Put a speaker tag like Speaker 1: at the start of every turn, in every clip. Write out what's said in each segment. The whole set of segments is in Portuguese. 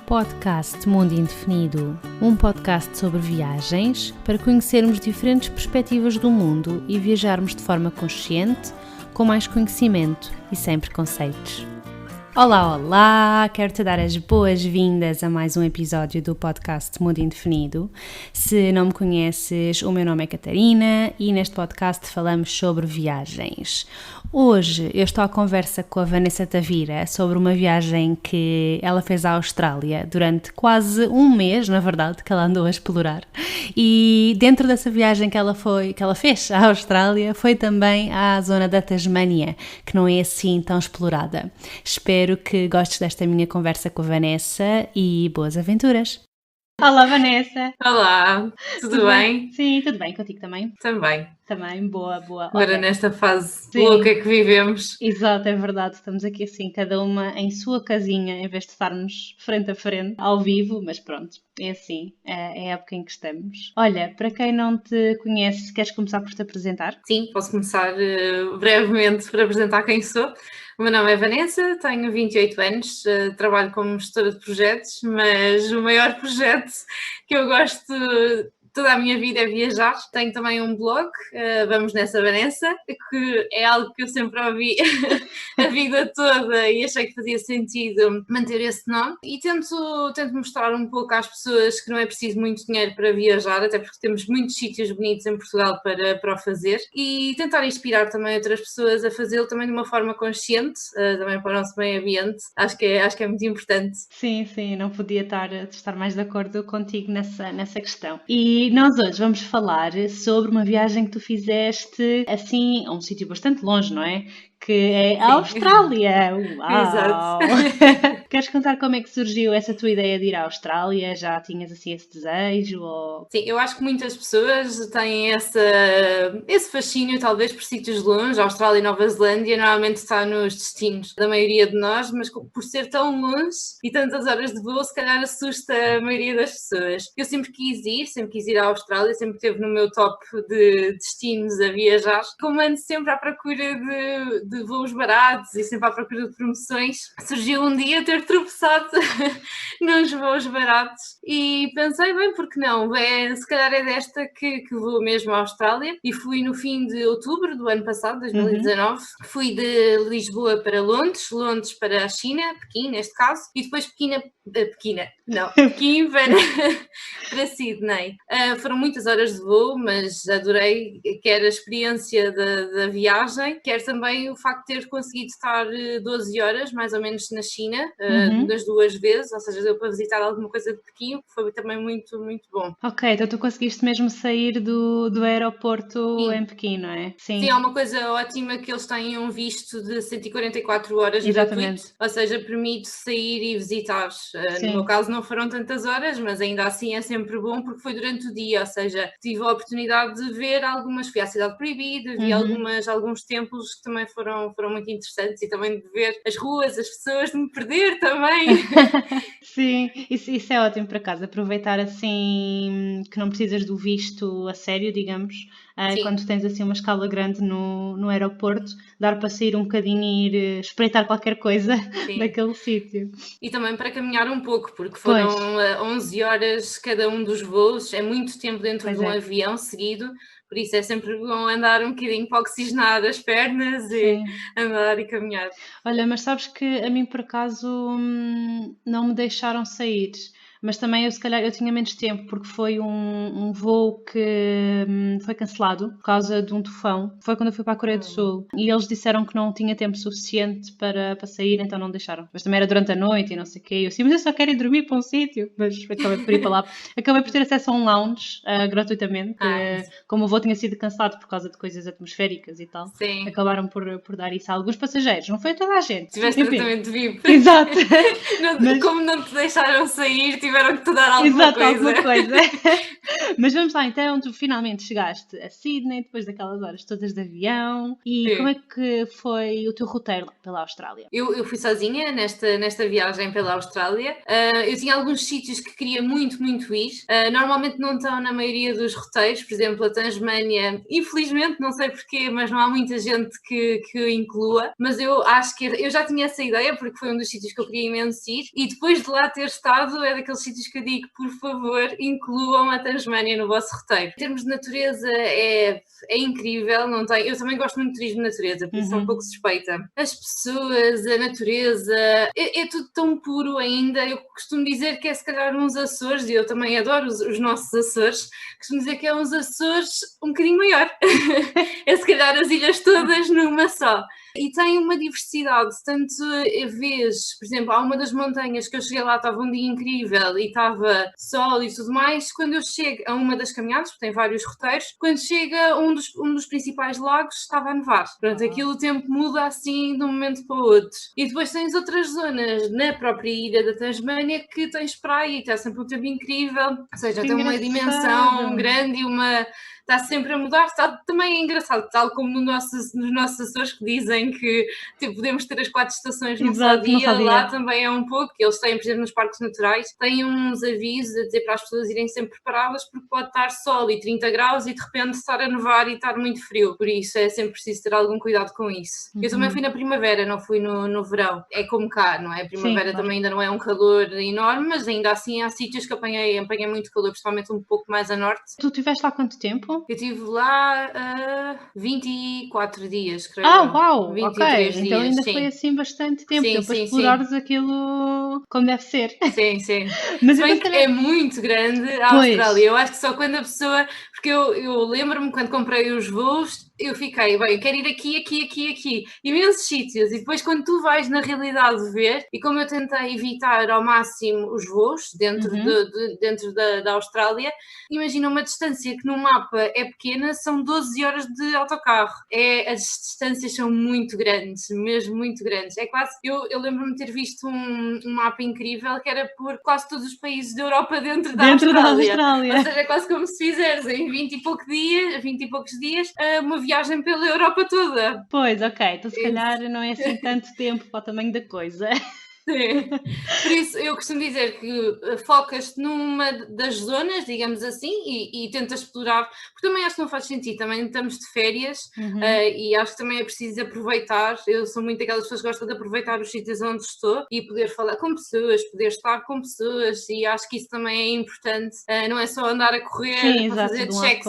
Speaker 1: podcast Mundo Indefinido, um podcast sobre viagens para conhecermos diferentes perspectivas do mundo e viajarmos de forma consciente, com mais conhecimento e sem preconceitos. Olá, olá! Quero-te dar as boas-vindas a mais um episódio do podcast Mundo Indefinido. Se não me conheces, o meu nome é Catarina e neste podcast falamos sobre viagens. Hoje eu estou à conversa com a Vanessa Tavira sobre uma viagem que ela fez à Austrália durante quase um mês, na verdade, que ela andou a explorar. E dentro dessa viagem que ela fez à Austrália, foi também à zona da Tasmânia, que não é assim tão explorada. Espero que gostes desta minha conversa com a Vanessa e boas aventuras! Olá, Vanessa!
Speaker 2: Olá, tudo bem?
Speaker 1: Sim, tudo bem, contigo também?
Speaker 2: Também,
Speaker 1: boa.
Speaker 2: Agora
Speaker 1: Olha,
Speaker 2: nesta fase
Speaker 1: sim.
Speaker 2: louca que vivemos.
Speaker 1: Exato, é verdade, estamos aqui assim, cada uma em sua casinha, em vez de estarmos frente a frente, ao vivo, mas pronto, é assim, é a época em que estamos. Olha, para quem não te conhece, queres começar por te apresentar?
Speaker 2: Sim, posso começar brevemente por apresentar quem sou. O meu nome é Vanessa, tenho 28 anos, trabalho como gestora de projetos, mas o maior projeto que eu gosto toda a minha vida é viajar. Tenho também um blog, Vamos Nessa Vanessa, que é algo que eu sempre ouvi a vida toda e achei que fazia sentido manter esse nome. E tento mostrar um pouco às pessoas que não é preciso muito dinheiro para viajar, até porque temos muitos sítios bonitos em Portugal para o fazer, e tentar inspirar também outras pessoas a fazê-lo também de uma forma consciente, também para o nosso meio ambiente. Acho que é muito importante.
Speaker 1: Sim, não podia estar mais de acordo contigo nessa questão. E nós hoje vamos falar sobre uma viagem que tu fizeste assim a um sítio bastante longe, não é? Que é a Austrália! Uau!
Speaker 2: Exato.
Speaker 1: Queres contar como é que surgiu essa tua ideia de ir à Austrália? Já tinhas assim esse desejo? Ou...
Speaker 2: Sim, eu acho que muitas pessoas têm esse fascínio, talvez, por sítios longe. A Austrália e Nova Zelândia normalmente está nos destinos da maioria de nós, mas por ser tão longe e tantas horas de voo, se calhar assusta a maioria das pessoas. Eu sempre quis ir à Austrália, sempre esteve no meu top de destinos a viajar. Como ando sempre à procura de voos baratos e sempre à procura de promoções, surgiu um dia ter tropeçado nos voos baratos e pensei, bem, porque não? Se calhar é desta que vou mesmo à Austrália, e fui no fim de outubro do ano passado, 2019. Fui de Lisboa para Londres para a China, Pequim neste caso, e depois Pequim para Sydney. Foram muitas horas de voo, mas adorei, quer a experiência da viagem, quer também o facto de ter conseguido estar 12 horas, mais ou menos, na China, das duas vezes, ou seja, deu para visitar alguma coisa de Pequim, o que foi também muito, muito bom.
Speaker 1: Ok, então tu conseguiste mesmo sair do aeroporto
Speaker 2: Sim.
Speaker 1: em Pequim, não é?
Speaker 2: Sim, há uma coisa ótima que eles têm um visto de 144 horas
Speaker 1: Exatamente.
Speaker 2: gratuito, ou seja, permite sair e visitar. No meu caso não foram tantas horas, mas ainda assim é sempre bom porque foi durante o dia, ou seja, tive a oportunidade de ver fui à Cidade Proibida, vi alguns templos que também foram muito interessantes, e também de ver as ruas, as pessoas, de me perder também.
Speaker 1: Sim, isso é ótimo por acaso, aproveitar assim que não precisas do visto a sério, digamos, quando tens assim uma escala grande no aeroporto, dar para sair um bocadinho e ir espreitar qualquer coisa daquele sítio.
Speaker 2: E também para caminhar um pouco, porque foram 11 horas cada um dos voos, é muito tempo dentro de um avião seguido, por isso é sempre bom andar um bocadinho para oxigenar as pernas e andar e caminhar.
Speaker 1: Olha, mas sabes que a mim por acaso não me deixaram sair, mas também eu tinha menos tempo porque foi um voo que foi cancelado por causa de um tufão. Foi quando eu fui para a Coreia do Sul e eles disseram que não tinha tempo suficiente para sair, então não deixaram. Mas também era durante a noite e não sei o quê. Eu assim, mas eu só quero ir dormir para um sítio. Mas acabei por ir para lá. Acabei por ter acesso a um lounge gratuitamente, como o voo tinha sido cancelado por causa de coisas atmosféricas e tal.
Speaker 2: Sim.
Speaker 1: Acabaram por dar isso a alguns passageiros. Não foi toda a gente.
Speaker 2: Tiveste tratamento VIP.
Speaker 1: Exato.
Speaker 2: Como não te deixaram sair, tiveram que te dar alguma
Speaker 1: Exato,
Speaker 2: coisa.
Speaker 1: alguma coisa. Mas vamos lá, então, tu finalmente chegaste a Sydney, depois daquelas horas todas de avião, e como é que foi o teu roteiro lá pela Austrália?
Speaker 2: Eu fui sozinha nesta viagem pela Austrália. Eu tinha alguns sítios que queria muito, muito ir. Normalmente não estão na maioria dos roteiros, por exemplo, a Tasmânia, infelizmente, não sei porquê, mas não há muita gente que o inclua. Mas eu acho que eu já tinha essa ideia, porque foi um dos sítios que eu queria imenso ir. E depois de lá ter estado, é daqueles sítios que eu digo, por favor, incluam a Tasmânia no vosso roteiro. Em termos de natureza, é incrível. Não tem, eu também gosto muito de turismo de natureza, por isso sou um pouco suspeita. As pessoas, a natureza, é tudo tão puro ainda. Eu costumo dizer que é se calhar uns Açores, e eu também adoro os nossos Açores, costumo dizer que é uns Açores um bocadinho maior. É se calhar as ilhas todas numa só. E tem uma diversidade, tanto vês, por exemplo, há uma das montanhas que eu cheguei lá, estava um dia incrível e estava sol e tudo mais. Quando eu chego a uma das caminhadas, porque tem vários roteiros, quando chega a um dos principais lagos, estava a nevar. Pronto, aquilo o tempo muda assim de um momento para o outro. E depois tens outras zonas na própria ilha da Tasmânia que tens praia e está sempre um tempo incrível, ou seja,
Speaker 1: Que
Speaker 2: tem uma dimensão grande e está sempre a mudar. Também é engraçado, tal como nos nossos Açores, que dizem que tipo, podemos ter as 4 estações num só dia, lá também é um pouco. Eles têm, por exemplo, nos parques naturais, têm uns avisos a dizer para as pessoas irem sempre preparadas, porque pode estar sol e 30 graus e de repente estar a nevar e estar muito frio. Por isso é sempre preciso ter algum cuidado com isso. Eu também fui na primavera, não fui no verão. É como cá, não é? A primavera também ainda não é um calor enorme, mas ainda assim há sítios que apanhei muito calor, principalmente um pouco mais a norte.
Speaker 1: Tu estiveste lá quanto tempo?
Speaker 2: Eu estive lá 24 dias, creio.
Speaker 1: Uau!
Speaker 2: 23
Speaker 1: ok,
Speaker 2: dias,
Speaker 1: então ainda
Speaker 2: sim.
Speaker 1: foi assim bastante tempo,
Speaker 2: Sim,
Speaker 1: para
Speaker 2: sim,
Speaker 1: explorares aquilo como deve ser.
Speaker 2: Sim, sim.
Speaker 1: Mas
Speaker 2: se bem que é muito grande a Austrália. Eu acho que só quando a pessoa... Porque eu lembro-me quando comprei os voos, eu fiquei, bem, eu quero ir aqui, imensos sítios. E depois quando tu vais na realidade ver, e como eu tentei evitar ao máximo os voos dentro, dentro da Austrália, imagina uma distância que no mapa é pequena, são 12 horas de autocarro. As distâncias são muito grandes, mesmo muito grandes. É quase, eu lembro-me de ter visto um mapa incrível que era por quase todos os países da Europa dentro da Austrália. Ou seja, é quase como se fizeres em 20 e poucos dias, uma viagem pela Europa toda.
Speaker 1: Pois, ok, então se calhar não é assim tanto tempo para o tamanho da coisa.
Speaker 2: Sim. Por isso eu costumo dizer que focas-te numa das zonas, digamos assim, e tentas explorar, porque também acho que não faz sentido, também estamos de férias e acho que também é preciso aproveitar. Eu sou muito daquelas pessoas que gostam de aproveitar os sítios onde estou e poder falar com pessoas, poder estar com pessoas, e acho que isso também é importante, não é só andar a correr para fazer checks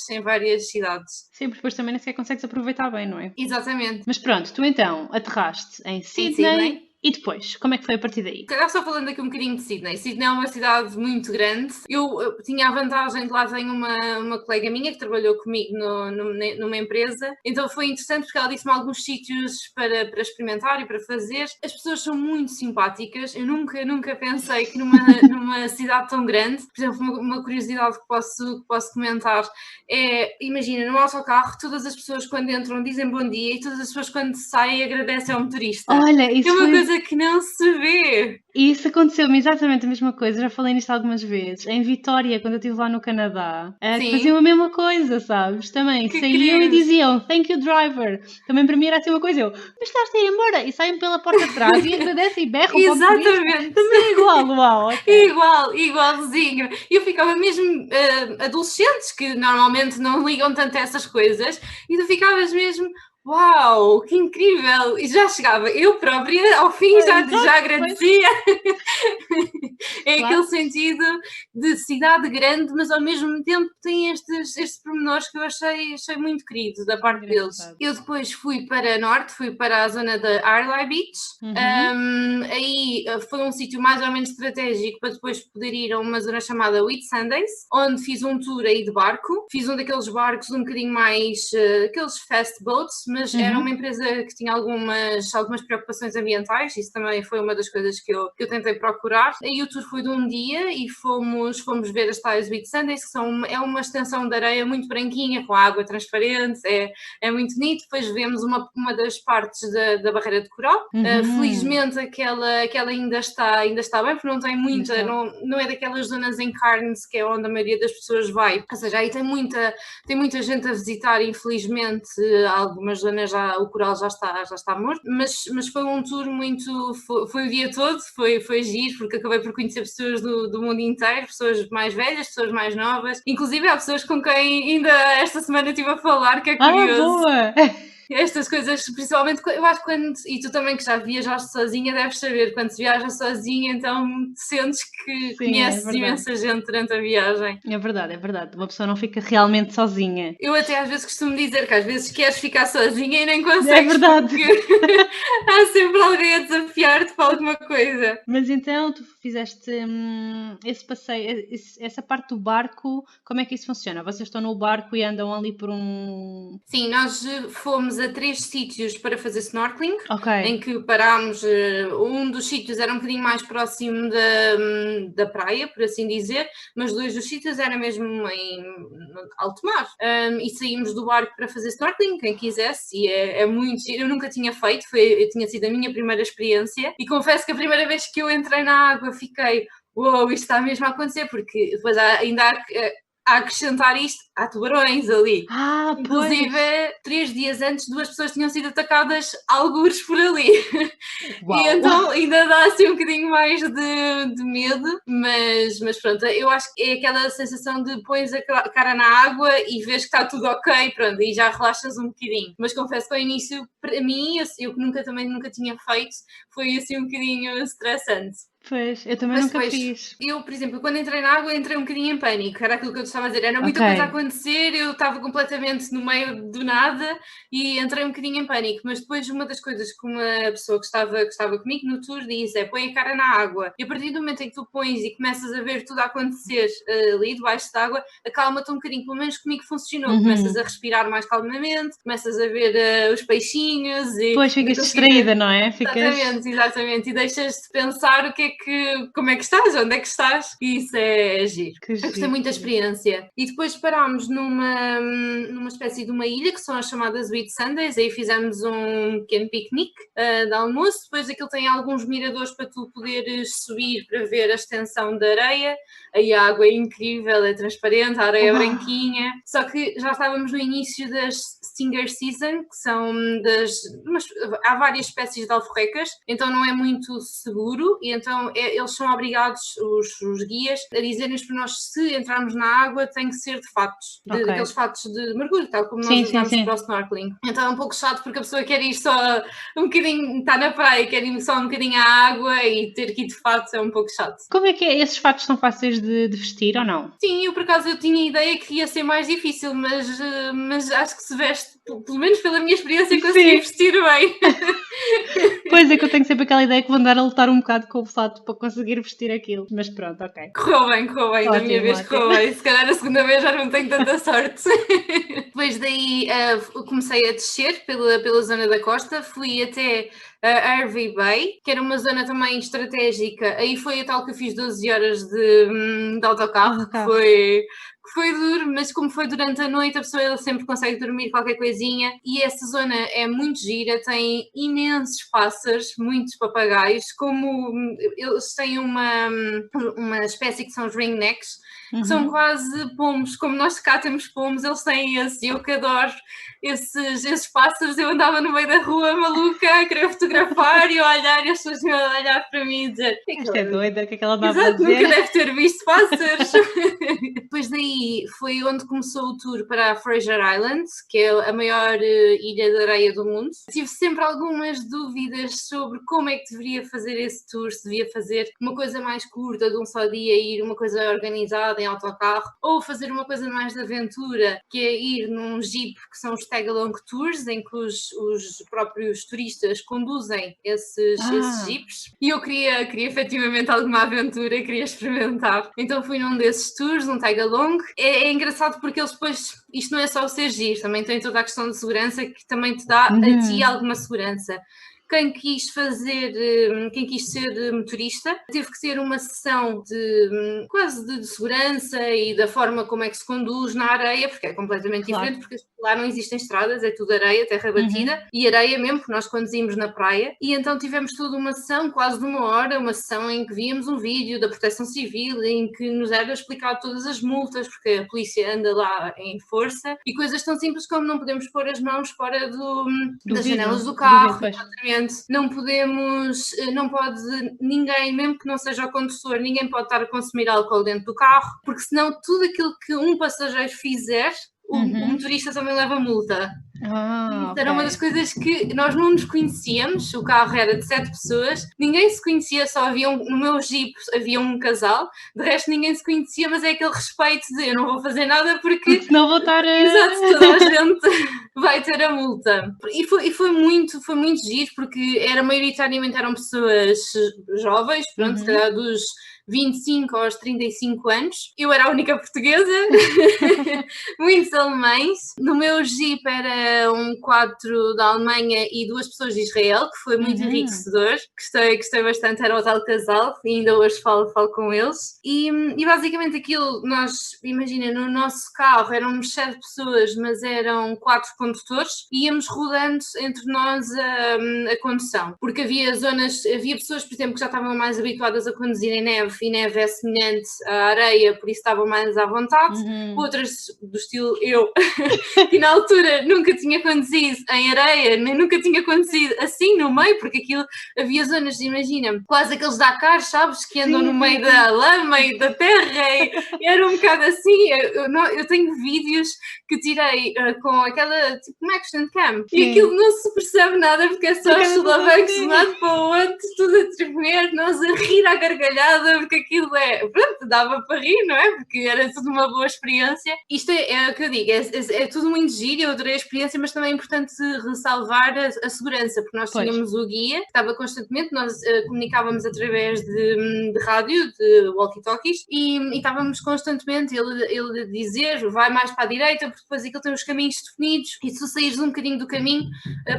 Speaker 2: em várias cidades.
Speaker 1: Sim, porque depois também nem sequer consegues aproveitar bem, não é?
Speaker 2: Exatamente.
Speaker 1: Mas pronto, tu então aterraste em Sydney. E depois, como é que foi a partir daí?
Speaker 2: Calhar só falando aqui um bocadinho de Sydney. Sydney é uma cidade muito grande. Eu tinha a vantagem de lá ter uma colega minha que trabalhou comigo numa empresa, então foi interessante porque ela disse-me alguns sítios para experimentar e para fazer. As pessoas são muito simpáticas. Eu nunca pensei que numa cidade tão grande, por exemplo, uma curiosidade que posso comentar é, imagina, no autocarro, todas as pessoas quando entram dizem bom dia e todas as pessoas quando saem agradecem ao motorista.
Speaker 1: Olha, isso
Speaker 2: é uma coisa que não se vê.
Speaker 1: E isso aconteceu-me exatamente a mesma coisa, já falei nisto algumas vezes. Em Vitória, quando eu estive lá no Canadá, que faziam a mesma coisa, sabes? Também
Speaker 2: que
Speaker 1: saíam e diziam thank you driver. Também para mim era assim uma coisa, mas estás a ir embora? E saem pela porta de trás e agradecem e berram.
Speaker 2: Exatamente.
Speaker 1: Também é igual, uau. Okay.
Speaker 2: Igualzinho. E eu ficava mesmo adolescentes que normalmente não ligam tanto a essas coisas e tu ficavas mesmo... Uau, que incrível! E já chegava, eu própria, ao fim já agradecia. Aquele sentido de cidade grande, mas ao mesmo tempo tem estes pormenores que eu achei muito querido da parte deles. Eu depois fui para norte, fui para a zona da Arley Beach. Aí foi um sítio mais ou menos estratégico para depois poder ir a uma zona chamada Whitsundays, onde fiz um tour aí de barco. Fiz um daqueles barcos um bocadinho mais, aqueles fast boats, mas era uma empresa que tinha algumas preocupações ambientais, isso também foi uma das coisas que eu tentei procurar. Aí o tour foi de um dia e fomos ver as tais Whitsundays, que é uma extensão de areia muito branquinha, com água transparente, é muito bonito. Depois vemos uma das partes da barreira de coral. Felizmente aquela ainda está bem, porque não tem muita, não é daquelas zonas em Cairns, que é onde a maioria das pessoas vai, ou seja, aí tem muita gente a visitar. Infelizmente algumas zonas o coral já está morto, mas foi um tour foi o dia todo, foi giro, porque acabei por conhecer pessoas do mundo inteiro, pessoas mais velhas, pessoas mais novas, inclusive há pessoas com quem ainda esta semana estive a falar, que é curioso.
Speaker 1: Boa!
Speaker 2: Estas coisas, principalmente, eu acho que e tu também que já viajaste sozinha, deves saber, quando se viaja sozinha, então sentes que conheces imensa gente durante a viagem.
Speaker 1: É verdade, uma pessoa não fica realmente sozinha.
Speaker 2: Eu até às vezes costumo dizer que às vezes queres ficar sozinha e nem consegues.
Speaker 1: É verdade.
Speaker 2: Porque há sempre alguém a desafiar-te para alguma coisa.
Speaker 1: Mas então tu fizeste esse passeio, essa parte do barco, como é que isso funciona? Vocês estão no barco e andam ali por um...
Speaker 2: Sim, nós fomos a 3 sítios para fazer snorkeling,
Speaker 1: em
Speaker 2: que parámos, um dos sítios era um bocadinho mais próximo da praia, por assim dizer, mas 2 dos sítios era mesmo em alto mar. E saímos do barco para fazer snorkeling, quem quisesse, e é muito giro. Eu nunca tinha feito, tinha sido a minha primeira experiência, e confesso que a primeira vez que eu entrei na água fiquei, uau, isto está mesmo a acontecer, porque depois ainda a acrescentar isto, há tubarões ali. Inclusive, 3 dias antes, 2 pessoas tinham sido atacadas algures por ali. Uau. E então ainda dá assim um bocadinho mais de medo, mas pronto, eu acho que é aquela sensação de pões a cara na água e vês que está tudo ok, pronto, e já relaxas um bocadinho. Mas confesso que ao início, para mim, eu que também nunca tinha feito, foi assim um bocadinho estressante.
Speaker 1: Pois, eu também nunca fiz.
Speaker 2: Eu, por exemplo, quando entrei na água, entrei um bocadinho em pânico, era aquilo que eu te estava a dizer, era muita coisa a acontecer, eu estava completamente no meio do nada e entrei um bocadinho em pânico, mas depois uma das coisas que uma pessoa que estava comigo no tour disse é: põe a cara na água, e a partir do momento em que tu pões e começas a ver tudo a acontecer ali debaixo d'água, acalma-te um bocadinho, pelo menos comigo funcionou, começas a respirar mais calmamente, começas a ver os peixinhos e...
Speaker 1: Pois, ficas distraída, não é?
Speaker 2: Exatamente, e deixas de pensar como é que estás, onde é que estás, e isso é giro. Eu gostei muito da experiência. E depois parámos numa espécie de uma ilha, que são as chamadas Whitsundays, aí fizemos um pequeno piquenique de almoço, depois aquilo tem alguns miradores para tu poderes subir para ver a extensão da areia, aí a água é incrível, é transparente, a areia é branquinha, só que já estávamos no início das Stinger Season, que são há várias espécies de alforrecas, então não é muito seguro, e então eles são obrigados, os guias, a dizerem-nos para nós, se entrarmos na água, tem que ser de fatos, daqueles fatos de mergulho, tal como nós usamos para o snorkeling. Então é um pouco chato, porque a pessoa quer ir só um bocadinho, está na praia, quer ir só um bocadinho à água, e ter que ir de fatos é um pouco chato.
Speaker 1: Como é que é? Esses fatos são fáceis de vestir ou não?
Speaker 2: Sim, por acaso eu tinha a ideia que ia ser mais difícil, mas acho que se veste, pelo menos pela minha experiência, consegui vestir bem.
Speaker 1: Pois é, que eu tenho sempre aquela ideia que vou andar a lutar um bocado com o fato para conseguir vestir aquilo, mas pronto, ok.
Speaker 2: Correu bem, da minha vez correu bem, se calhar a segunda vez já não tenho tanta sorte. Depois daí comecei a descer pela zona da costa, fui até a Hervey Bay, que era uma zona também estratégica, aí foi a tal que eu fiz 12 horas de autocarro, que foi duro, mas como foi durante a noite, a pessoa sempre consegue dormir qualquer coisinha, e essa zona é muito gira, tem imensos pássaros, muitos papagaios, como eles têm uma espécie que são os ringnecks, que são quase pomos, como nós cá temos pomos, eles têm esse, eu que adoro esses pássaros. Eu andava no meio da rua maluca a querer fotografar e a olhar, e as pessoas iam olhar para mim e dizer:
Speaker 1: isto é doida, o que é que ela vai fazer?
Speaker 2: Exato, nunca deve ter visto pássaros. Depois daí foi onde começou o tour para a Fraser Island, que é a maior ilha de areia do mundo. Tive sempre algumas dúvidas sobre como é que deveria fazer esse tour, se devia fazer uma coisa mais curta, de um só dia, ir uma coisa organizada em autocarro, ou fazer uma coisa mais de aventura, que é ir num jeep, que são os tag-along tours, em que os próprios turistas conduzem esses jeeps, e eu queria efetivamente alguma aventura, queria experimentar. Então fui num desses tours, um tag-along. É engraçado porque eles depois, isto não é só o ser giro, também tem toda a questão de segurança que também te dá a ti alguma segurança. Quem quis ser motorista teve que ter uma sessão quase de segurança e da forma como é que se conduz na areia, porque é completamente diferente, porque lá não existem estradas, é tudo areia, terra batida, e areia mesmo, porque nós conduzimos na praia, e então tivemos toda uma sessão, quase de uma hora, uma sessão em que víamos um vídeo da Proteção Civil, em que nos era explicado todas as multas, porque a polícia anda lá em força, e coisas tão simples como não podemos pôr as mãos fora das janelas do carro, exatamente. Não pode ninguém, mesmo que não seja o condutor, ninguém pode estar a consumir álcool dentro do carro, porque senão tudo aquilo que um passageiro fizer, o motorista também leva multa. Isso era uma das coisas que nós não nos conhecíamos, o carro era de 7 pessoas, ninguém se conhecia, só havia no meu jeep havia um casal, de resto ninguém se conhecia, mas é aquele respeito de eu não vou fazer nada porque
Speaker 1: não vou estar
Speaker 2: exato, toda a gente vai ter a multa. E foi muito giro, porque maioritariamente eram pessoas jovens, pronto, se calhar dos 25 aos 35 anos. Eu era a única portuguesa, muitos alemães. No meu jeep era 4 da Alemanha e 2 pessoas de Israel, que foi muito enriquecedor. Gostei bastante, era o tal casal, e ainda hoje falo com eles. E basicamente aquilo, imagina, no nosso carro éramos 7 pessoas, mas eram 4 condutores, e íamos rodando entre nós a condução. Porque havia pessoas, por exemplo, que já estavam mais habituadas a conduzir em neve, e neve é semelhante à areia, por isso estavam mais à vontade. Outras do estilo eu, que na altura nunca tinha conduzido em areia, nem nunca tinha conduzido assim no meio, porque aquilo havia zonas, imagina, quase aqueles Dakar, sabes, que andam no meio da lama e da terra, e era um bocado assim. Eu tenho vídeos que tirei com aquela tipo Action Cam, e aquilo não se percebe nada, porque é só os solavancos de um lado para o outro, tudo a tremer, nós a rir à gargalhada, porque aquilo pronto, dava para rir, não é? Porque era tudo uma boa experiência. Isto é o que eu digo, é tudo muito giro, eu adorei a experiência, mas também é importante ressalvar a segurança, porque nós tínhamos o guia, que estava constantemente, nós comunicávamos através de rádio, de walkie-talkies, e estávamos constantemente, ele a dizer, vai mais para a direita, porque depois aquilo tem os caminhos definidos, e se tu saíres um bocadinho do caminho,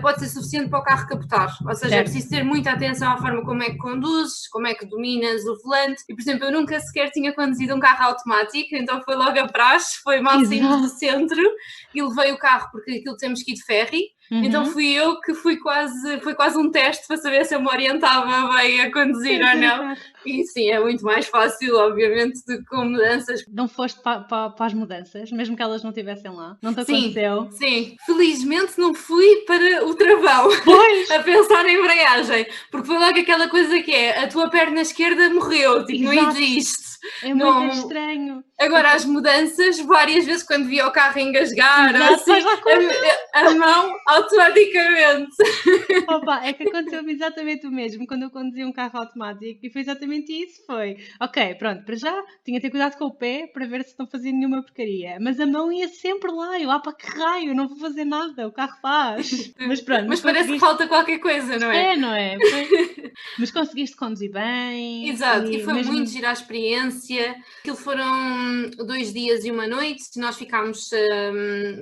Speaker 2: pode ser suficiente para o carro capotar. Ou seja, é preciso ter muita atenção à forma como é que conduzes, como é que dominas o volante. E, por exemplo, eu nunca sequer tinha conduzido um carro automático, então foi logo a praxe, foi mal saímos do centro e levei o carro, porque aquilo temos que ir de ferry. Então fui eu que foi quase um teste para saber se eu me orientava bem a conduzir ou não. E sim, é muito mais fácil, obviamente, do que com mudanças.
Speaker 1: Não foste para as mudanças, mesmo que elas não estivessem lá? Não te aconteceu?
Speaker 2: Sim, felizmente não fui para o travão a pensar na embreagem, porque foi logo aquela coisa que é, a tua perna esquerda morreu, tipo, não existe.
Speaker 1: É muito estranho.
Speaker 2: Agora, as mudanças, várias vezes quando via o carro engasgar, assim, a mão automaticamente.
Speaker 1: Opa, é que aconteceu exatamente o mesmo quando eu conduzia um carro automático, e foi exatamente isso, ok, pronto, para já tinha de ter cuidado com o pé para ver se não fazia nenhuma porcaria, mas a mão ia sempre lá, eu, para que raio, não vou fazer nada, o carro faz. Mas pronto.
Speaker 2: Mas parece que falta qualquer coisa, não é?
Speaker 1: Não é? Mas conseguiste conduzir bem.
Speaker 2: Exato, e foi mesmo... muito gira a experiência. Aquilo foram 2 dias e uma noite, nós ficámos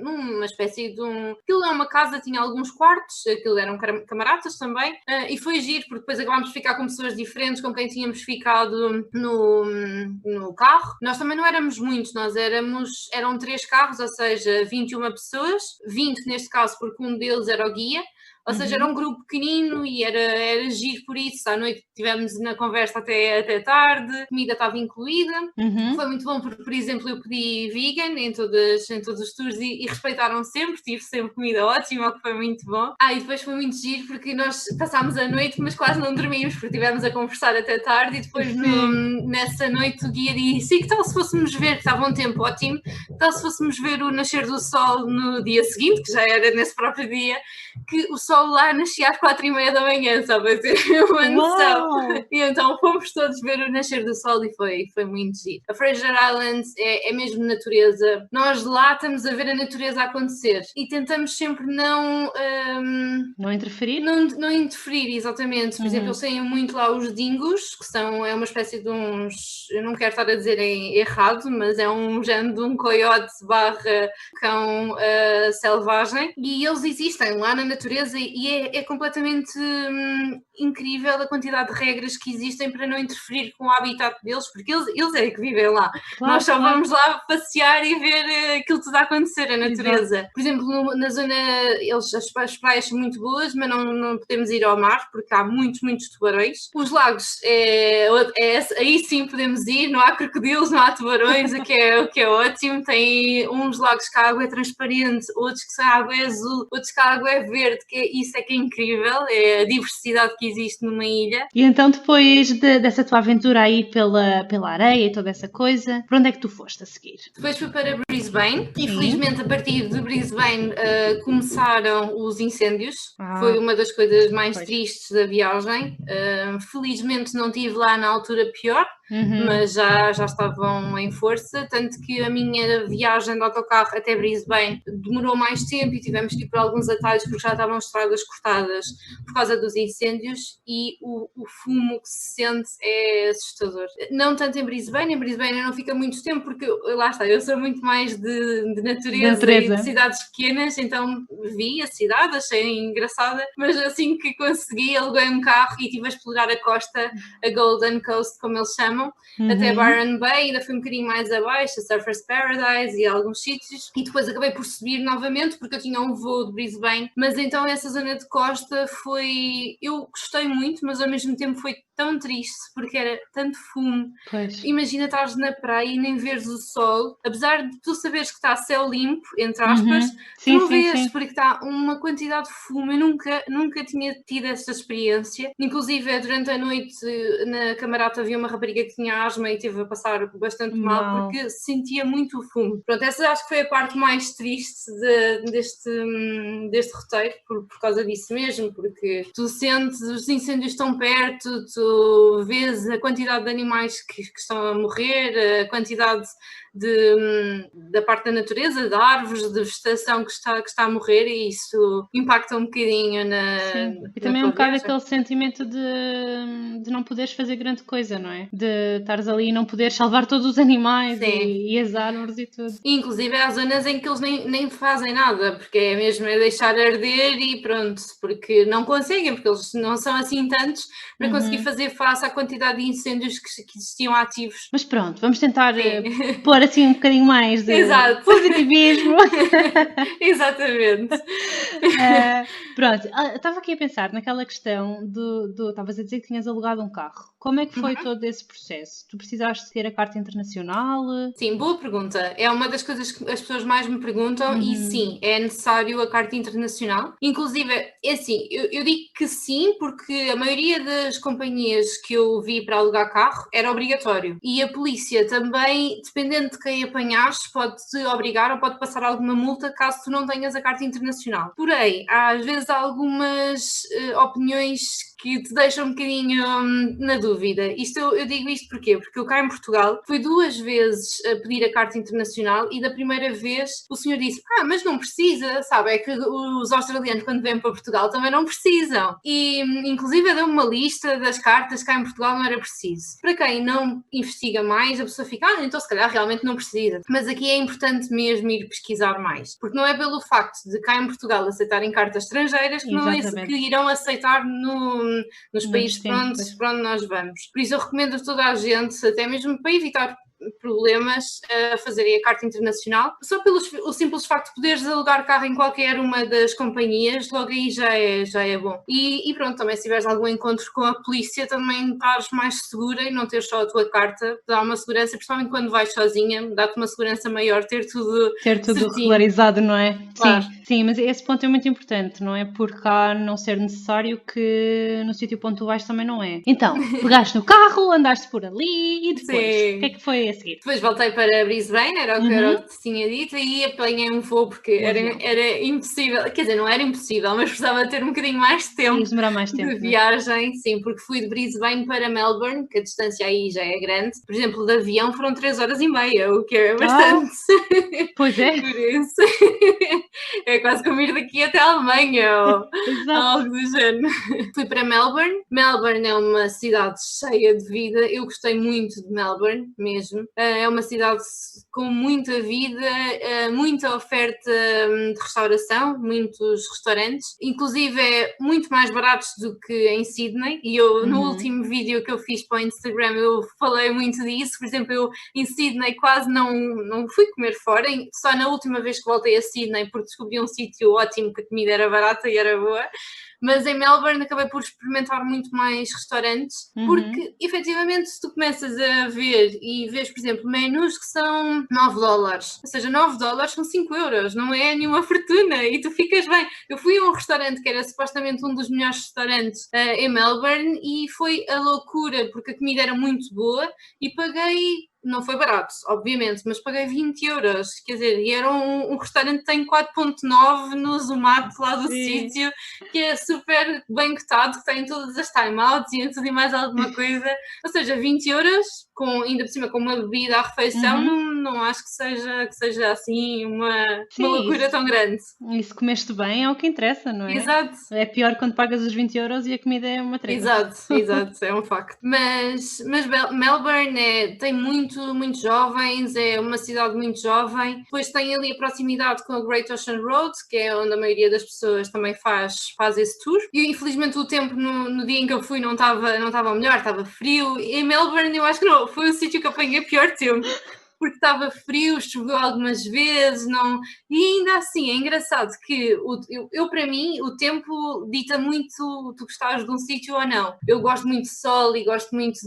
Speaker 2: numa espécie de aquilo é uma casa, tinha alguns quartos, aquilo eram camaradas também, e foi giro, porque depois acabámos de ficar com pessoas diferentes com quem tínhamos ficado no carro. Nós também não éramos muitos, eram 3 carros, ou seja, 21 pessoas, 20 neste caso, porque um deles era o guia. Ou seja, era um grupo pequenino e era giro por isso. À noite estivemos na conversa até tarde, a comida estava incluída. Foi muito bom porque, por exemplo, eu pedi vegan em todos os tours e respeitaram sempre, tive sempre comida ótima, o que foi muito bom. E depois foi muito giro porque nós passámos a noite, mas quase não dormimos, porque estivemos a conversar até tarde, e depois nessa noite o guia disse, que tal se fôssemos ver, que estava um tempo ótimo, que tal se fôssemos ver o nascer do sol no dia seguinte, que já era nesse próprio dia, que o sol sol lá nascia às 4h30 da manhã, só para ter uma noção.
Speaker 1: Uau!
Speaker 2: E então fomos todos ver o nascer do sol e foi muito giro. A Fraser Island é mesmo natureza. Nós lá estamos a ver a natureza a acontecer e tentamos sempre não
Speaker 1: interferir?
Speaker 2: Não interferir, exatamente. Por exemplo, eles têm muito lá os dingos, que é uma espécie de uns, eu não quero estar a dizer errado, mas é um género de um coiote / cão selvagem, e eles existem lá na natureza e é completamente incrível a quantidade de regras que existem para não interferir com o habitat deles, porque eles é que vivem lá.
Speaker 1: Claro,
Speaker 2: nós só vamos lá passear e ver aquilo tudo a acontecer, a natureza. Exato. Por exemplo, na zona, as praias são muito boas, mas não podemos ir ao mar porque há muitos tubarões. Os lagos, aí sim podemos ir, não há crocodilos, não há tubarões, o que é ótimo. Tem uns lagos que a água é transparente, outros que a água é azul, outros que a água é verde, isso é que é incrível, é a diversidade que existe numa ilha.
Speaker 1: E então depois dessa tua aventura aí pela areia e toda essa coisa, para onde é que tu foste a seguir?
Speaker 2: Depois fui para Brisbane. Infelizmente, a partir de Brisbane começaram os incêndios. Foi uma das coisas mais tristes da viagem. Felizmente não estive lá na altura pior, mas já estavam em força, tanto que a minha viagem de autocarro até Brisbane demorou mais tempo e tivemos que ir por alguns atalhos porque já estavam estradas cortadas por causa dos incêndios e o fumo que se sente é assustador. Não tanto em Brisbane não fica muito tempo porque lá está, eu sou muito mais de natureza e de cidades pequenas, então vi a cidade, achei engraçada, mas assim que consegui, aluguei um carro e estive a explorar a costa, a Golden Coast, como eles chamam, até Byron Bay, ainda fui um bocadinho mais abaixo, a Surfers Paradise e alguns sítios, e depois acabei por subir novamente porque eu tinha um voo de Brisbane, mas então essa zona de costa eu gostei muito, mas ao mesmo tempo foi tão triste porque era tanto fumo.
Speaker 1: Pois.
Speaker 2: Imagina estares na praia e nem veres o sol, apesar de tu saberes que está céu limpo, entre aspas, tu não vês porque está uma quantidade de fumo. Eu nunca tinha tido essa experiência, inclusive durante a noite na Camarata havia uma rapariga que tinha asma e teve a passar bastante mal porque sentia muito o fumo. Pronto, essa acho que foi a parte mais triste deste roteiro, por causa disso mesmo, porque tu sentes os incêndios tão perto, tu vês a quantidade de animais que estão a morrer, a quantidade da parte da natureza, de árvores, de vegetação que está a morrer, e isso impacta um bocadinho
Speaker 1: e também um bocado aquele sentimento de não poderes fazer grande coisa, não é? De estares ali e não poderes salvar todos os animais e as árvores e tudo.
Speaker 2: Inclusive há zonas em que eles nem fazem nada, porque é mesmo deixar arder e pronto, porque não conseguem, porque eles não são assim tantos para conseguir fazer face à quantidade de incêndios que existiam ativos.
Speaker 1: Mas pronto, vamos tentar pôr assim um bocadinho mais de positivismo.
Speaker 2: Exatamente.
Speaker 1: Pronto, estava aqui a pensar naquela questão estavas a dizer que tinhas alugado um carro. Como é que foi todo esse processo? Tu precisaste ter a carta internacional?
Speaker 2: Sim, boa pergunta. É uma das coisas que as pessoas mais me perguntam e sim, é necessário a carta internacional. Inclusive, é assim, eu digo que sim, porque a maioria das companhias que eu vi para alugar carro era obrigatório. E a polícia também, dependendo de quem apanhares, pode-te obrigar ou pode passar alguma multa caso tu não tenhas a carta internacional. Porém, às vezes há algumas opiniões que te deixam um bocadinho na dúvida. Eu digo isto porquê? Porque eu cá em Portugal fui 2 vezes a pedir a carta internacional e da primeira vez o senhor disse, mas não precisa, sabe? É que os australianos quando vêm para Portugal também não precisam. E inclusive deu-me uma lista das cartas cá em Portugal, não era preciso. Para quem não investiga mais, a pessoa fica, então se calhar realmente não precisa. Mas aqui é importante mesmo ir pesquisar mais, porque não é pelo facto de cá em Portugal aceitarem cartas estrangeiras que não é que irão aceitar nos países para onde nós vamos. Por isso eu recomendo a toda a gente, até mesmo para evitar problemas, a fazerem a carta internacional, só pelo simples facto de poderes alugar carro em qualquer uma das companhias, logo aí já é bom. E pronto, também se tiveres algum encontro com a polícia, também estás mais segura e não ter só a tua carta, dá uma segurança, principalmente quando vais sozinha, dá-te uma segurança maior ter tudo
Speaker 1: regularizado, não é?
Speaker 2: Claro.
Speaker 1: Sim, mas esse ponto é muito importante, não é? Por cá não ser necessário que no sítio onde tu vais também não é. Então, pegaste no carro, andaste por ali e depois, o que é que foi
Speaker 3: seguir?
Speaker 2: Depois voltei para Brisbane, era o que te tinha dito, e apanhei um voo porque era impossível, quer dizer, não era impossível, mas precisava ter um bocadinho mais de tempo.
Speaker 3: Ias demorar mais tempo,
Speaker 2: de viagem, sim, porque fui de Brisbane para Melbourne, que a distância aí já é grande. Por exemplo, de avião foram 3 horas e meia, o que é bastante.
Speaker 3: Pois é.
Speaker 2: Por isso, é quase como ir daqui até a Alemanha ou algo do género. Fui para Melbourne. Melbourne é uma cidade cheia de vida. Eu gostei muito de Melbourne, mesmo. É uma cidade com muita vida, muita oferta de restauração, muitos restaurantes. Inclusive é muito mais baratos do que em Sydney. E eu, no último vídeo que eu fiz para o Instagram, eu falei muito disso. Por exemplo, eu em Sydney quase não fui comer fora. Só na última vez que voltei a Sydney, porque descobri um sítio ótimo, que a comida era barata e era boa. Mas em Melbourne acabei por experimentar muito mais restaurantes, porque efetivamente se tu começas a ver e vês, por exemplo, menus que são $9, ou seja, $9 são 5€, não é nenhuma fortuna, e tu ficas bem. Eu fui a um restaurante que era supostamente um dos melhores restaurantes em Melbourne e foi a loucura, porque a comida era muito boa e paguei. Não foi barato, obviamente, mas paguei 20€, quer dizer, e era um restaurante que tem 4.9 no Zoom lá do sítio, que é super bem cotado, que tem todas as timeouts e tudo e mais alguma coisa, ou seja, 20€, ainda por cima com uma bebida à refeição, não acho que seja assim uma loucura tão grande.
Speaker 3: E se comeste bem é o que interessa, não é?
Speaker 2: Exato.
Speaker 3: É pior quando pagas os 20€ e a comida é uma treta.
Speaker 2: Exato, é um facto. Mas Melbourne tem muito jovens, é uma cidade muito jovem. Depois tem ali a proximidade com a Great Ocean Road, que é onde a maioria das pessoas também faz esse tour. E infelizmente o tempo no dia em que eu fui não estava melhor, estava frio. E em Melbourne eu acho que não, foi o sítio que eu apanhei pior tempo. Porque estava frio, choveu algumas vezes, e ainda assim é engraçado que eu para mim o tempo dita muito tu gostares de um sítio ou não. Eu gosto muito de sol e gosto muito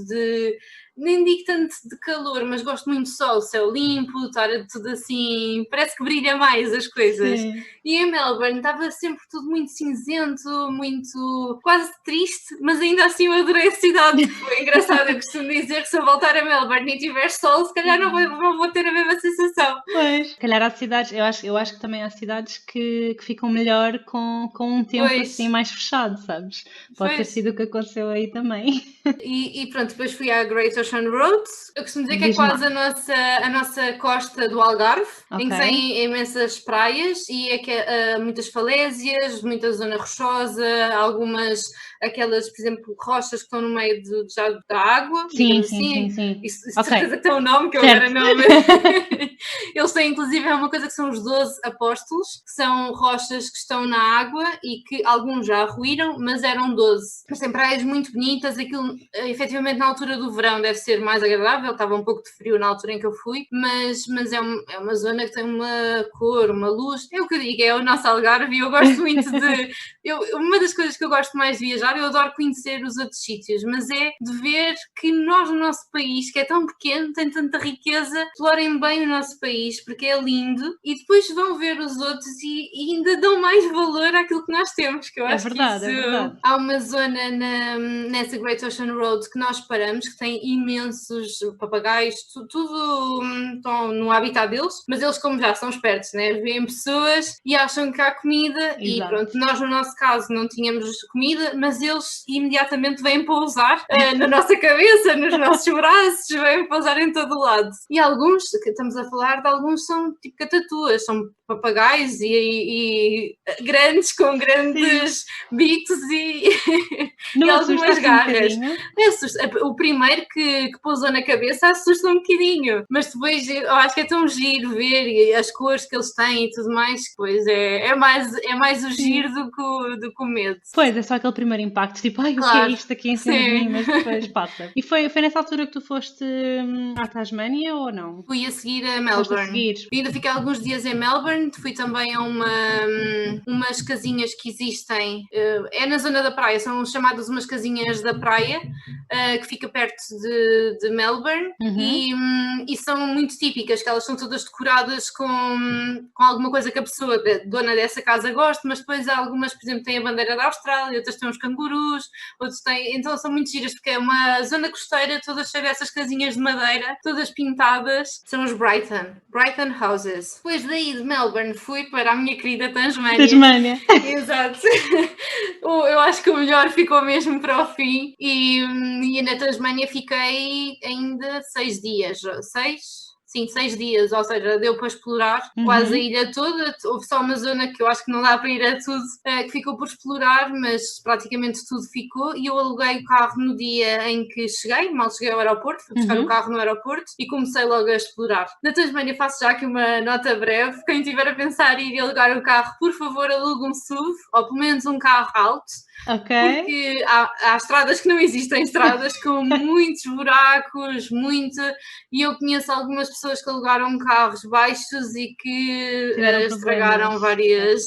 Speaker 2: nem digo tanto de calor, mas gosto muito de sol, céu limpo, estar tudo assim, parece que brilha mais as coisas.
Speaker 3: Sim.
Speaker 2: E em Melbourne estava sempre tudo muito cinzento, muito quase triste, mas ainda assim eu adorei a cidade. Foi engraçado, eu costumo dizer que se eu voltar a Melbourne e tiver sol, se calhar não vou ter a mesma sensação.
Speaker 3: Pois, se calhar há cidades, eu acho que também há cidades que ficam melhor com um tempo assim mais fechado, sabes? Pode ter sido o que aconteceu aí também.
Speaker 2: E pronto, depois fui à Great Ocean Road. Eu costumo dizer que é quase a nossa costa do Algarve, em que tem imensas praias e muitas falésias, muita zona rochosa, algumas aquelas, por exemplo, rochas que estão no meio da água.
Speaker 3: Sim.
Speaker 2: Isso certeza que tem um nome que eu agora não. Eles têm inclusive uma coisa que são os 12 apóstolos, que são rochas que estão na água e que alguns já ruíram, mas eram 12. Mas tem praias muito bonitas, aquilo efetivamente na altura do verão deve ser mais agradável, estava um pouco de frio na altura em que eu fui, mas é uma zona que tem uma cor, uma luz, é o que eu digo, é o nosso Algarve e eu gosto muito uma das coisas que eu gosto mais de viajar, eu adoro conhecer os outros sítios, mas é de ver que nós no nosso país, que é tão pequeno, tem tanta riqueza, explorem bem o nosso país, porque é lindo, e depois vão ver os outros e ainda dão mais valor àquilo que nós temos, que eu acho que isso...
Speaker 3: É verdade.
Speaker 2: Há uma zona nessa Great Ocean Road que nós paramos, que tem imensos papagaios, tudo estão no habitat deles, mas eles como já são espertos, né? Veem pessoas e acham que há comida. Exato. E pronto, nós no nosso caso não tínhamos comida, mas eles imediatamente vêm pousar na nossa cabeça, nos nossos braços, vêm pousar em todo o lado. E alguns, que estamos a falar de alguns, são tipo catatuas, são papagaios e grandes, com grandes bicos e algumas garras. O primeiro que pousou na cabeça assusta um bocadinho, mas depois eu acho que é tão giro ver e as cores que eles têm e tudo mais, pois é mais o giro do que o medo.
Speaker 3: Pois, é só aquele primeiro impacto, tipo, ai, claro. O que é isto aqui em cima de mim, mas depois passa. E foi nessa altura que tu foste à Tasmânia ou não?
Speaker 2: Fui a seguir a Melbourne. Ainda fiquei alguns dias em Melbourne, fui também a umas casinhas que existem, é na zona da praia, são chamadas umas casinhas da praia, que fica perto de Melbourne, e são muito típicas, que elas são todas decoradas com alguma coisa que a pessoa, a dona dessa casa, gosta, mas depois há algumas, por exemplo, têm a bandeira da Austrália, outras têm os cangurus, outros têm, então são muito giras, porque é uma zona costeira, todas cheias dessas casinhas de madeira, todas pintadas, são os Brighton Houses. Depois daí de Melbourne fui para a minha querida Tasmânia. Exato. Eu acho que o melhor ficou mesmo para o fim, e na Tasmânia fiquei ainda 6 dias, 6 dias, ou seja, deu para explorar quase a ilha toda. Houve só uma zona que eu acho que não dá para ir a tudo, que ficou por explorar, mas praticamente tudo ficou, e eu aluguei o carro no dia em que cheguei, mal cheguei ao aeroporto, fui buscar o carro no aeroporto e comecei logo a explorar. Na Tasmânia faço já aqui uma nota breve: quem estiver a pensar em ir alugar o carro, por favor alugue um SUV, ou pelo menos um carro alto. Porque há estradas que não existem, estradas com muitos buracos, e eu conheço algumas pessoas que alugaram carros baixos e que estragaram várias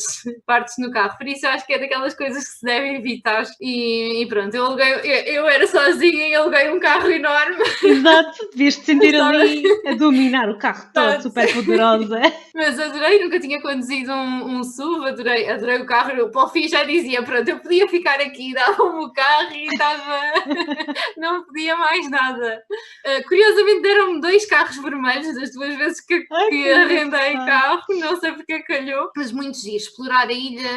Speaker 2: partes no carro, por isso eu acho que é daquelas coisas que se devem evitar, e pronto, eu era sozinha e aluguei um carro enorme.
Speaker 3: Exato, devias-te sentir ali a dominar o carro todo, super poderosa.
Speaker 2: Mas adorei, nunca tinha conduzido um SUV, adorei o carro. Eu, para o fim, já dizia, pronto, eu podia ficar aqui, dava-me o carro e não podia mais nada. Curiosamente deram-me 2 carros vermelhos das 2 vezes que arrendei carro, não sei porque calhou, mas muito giro. Explorar a ilha,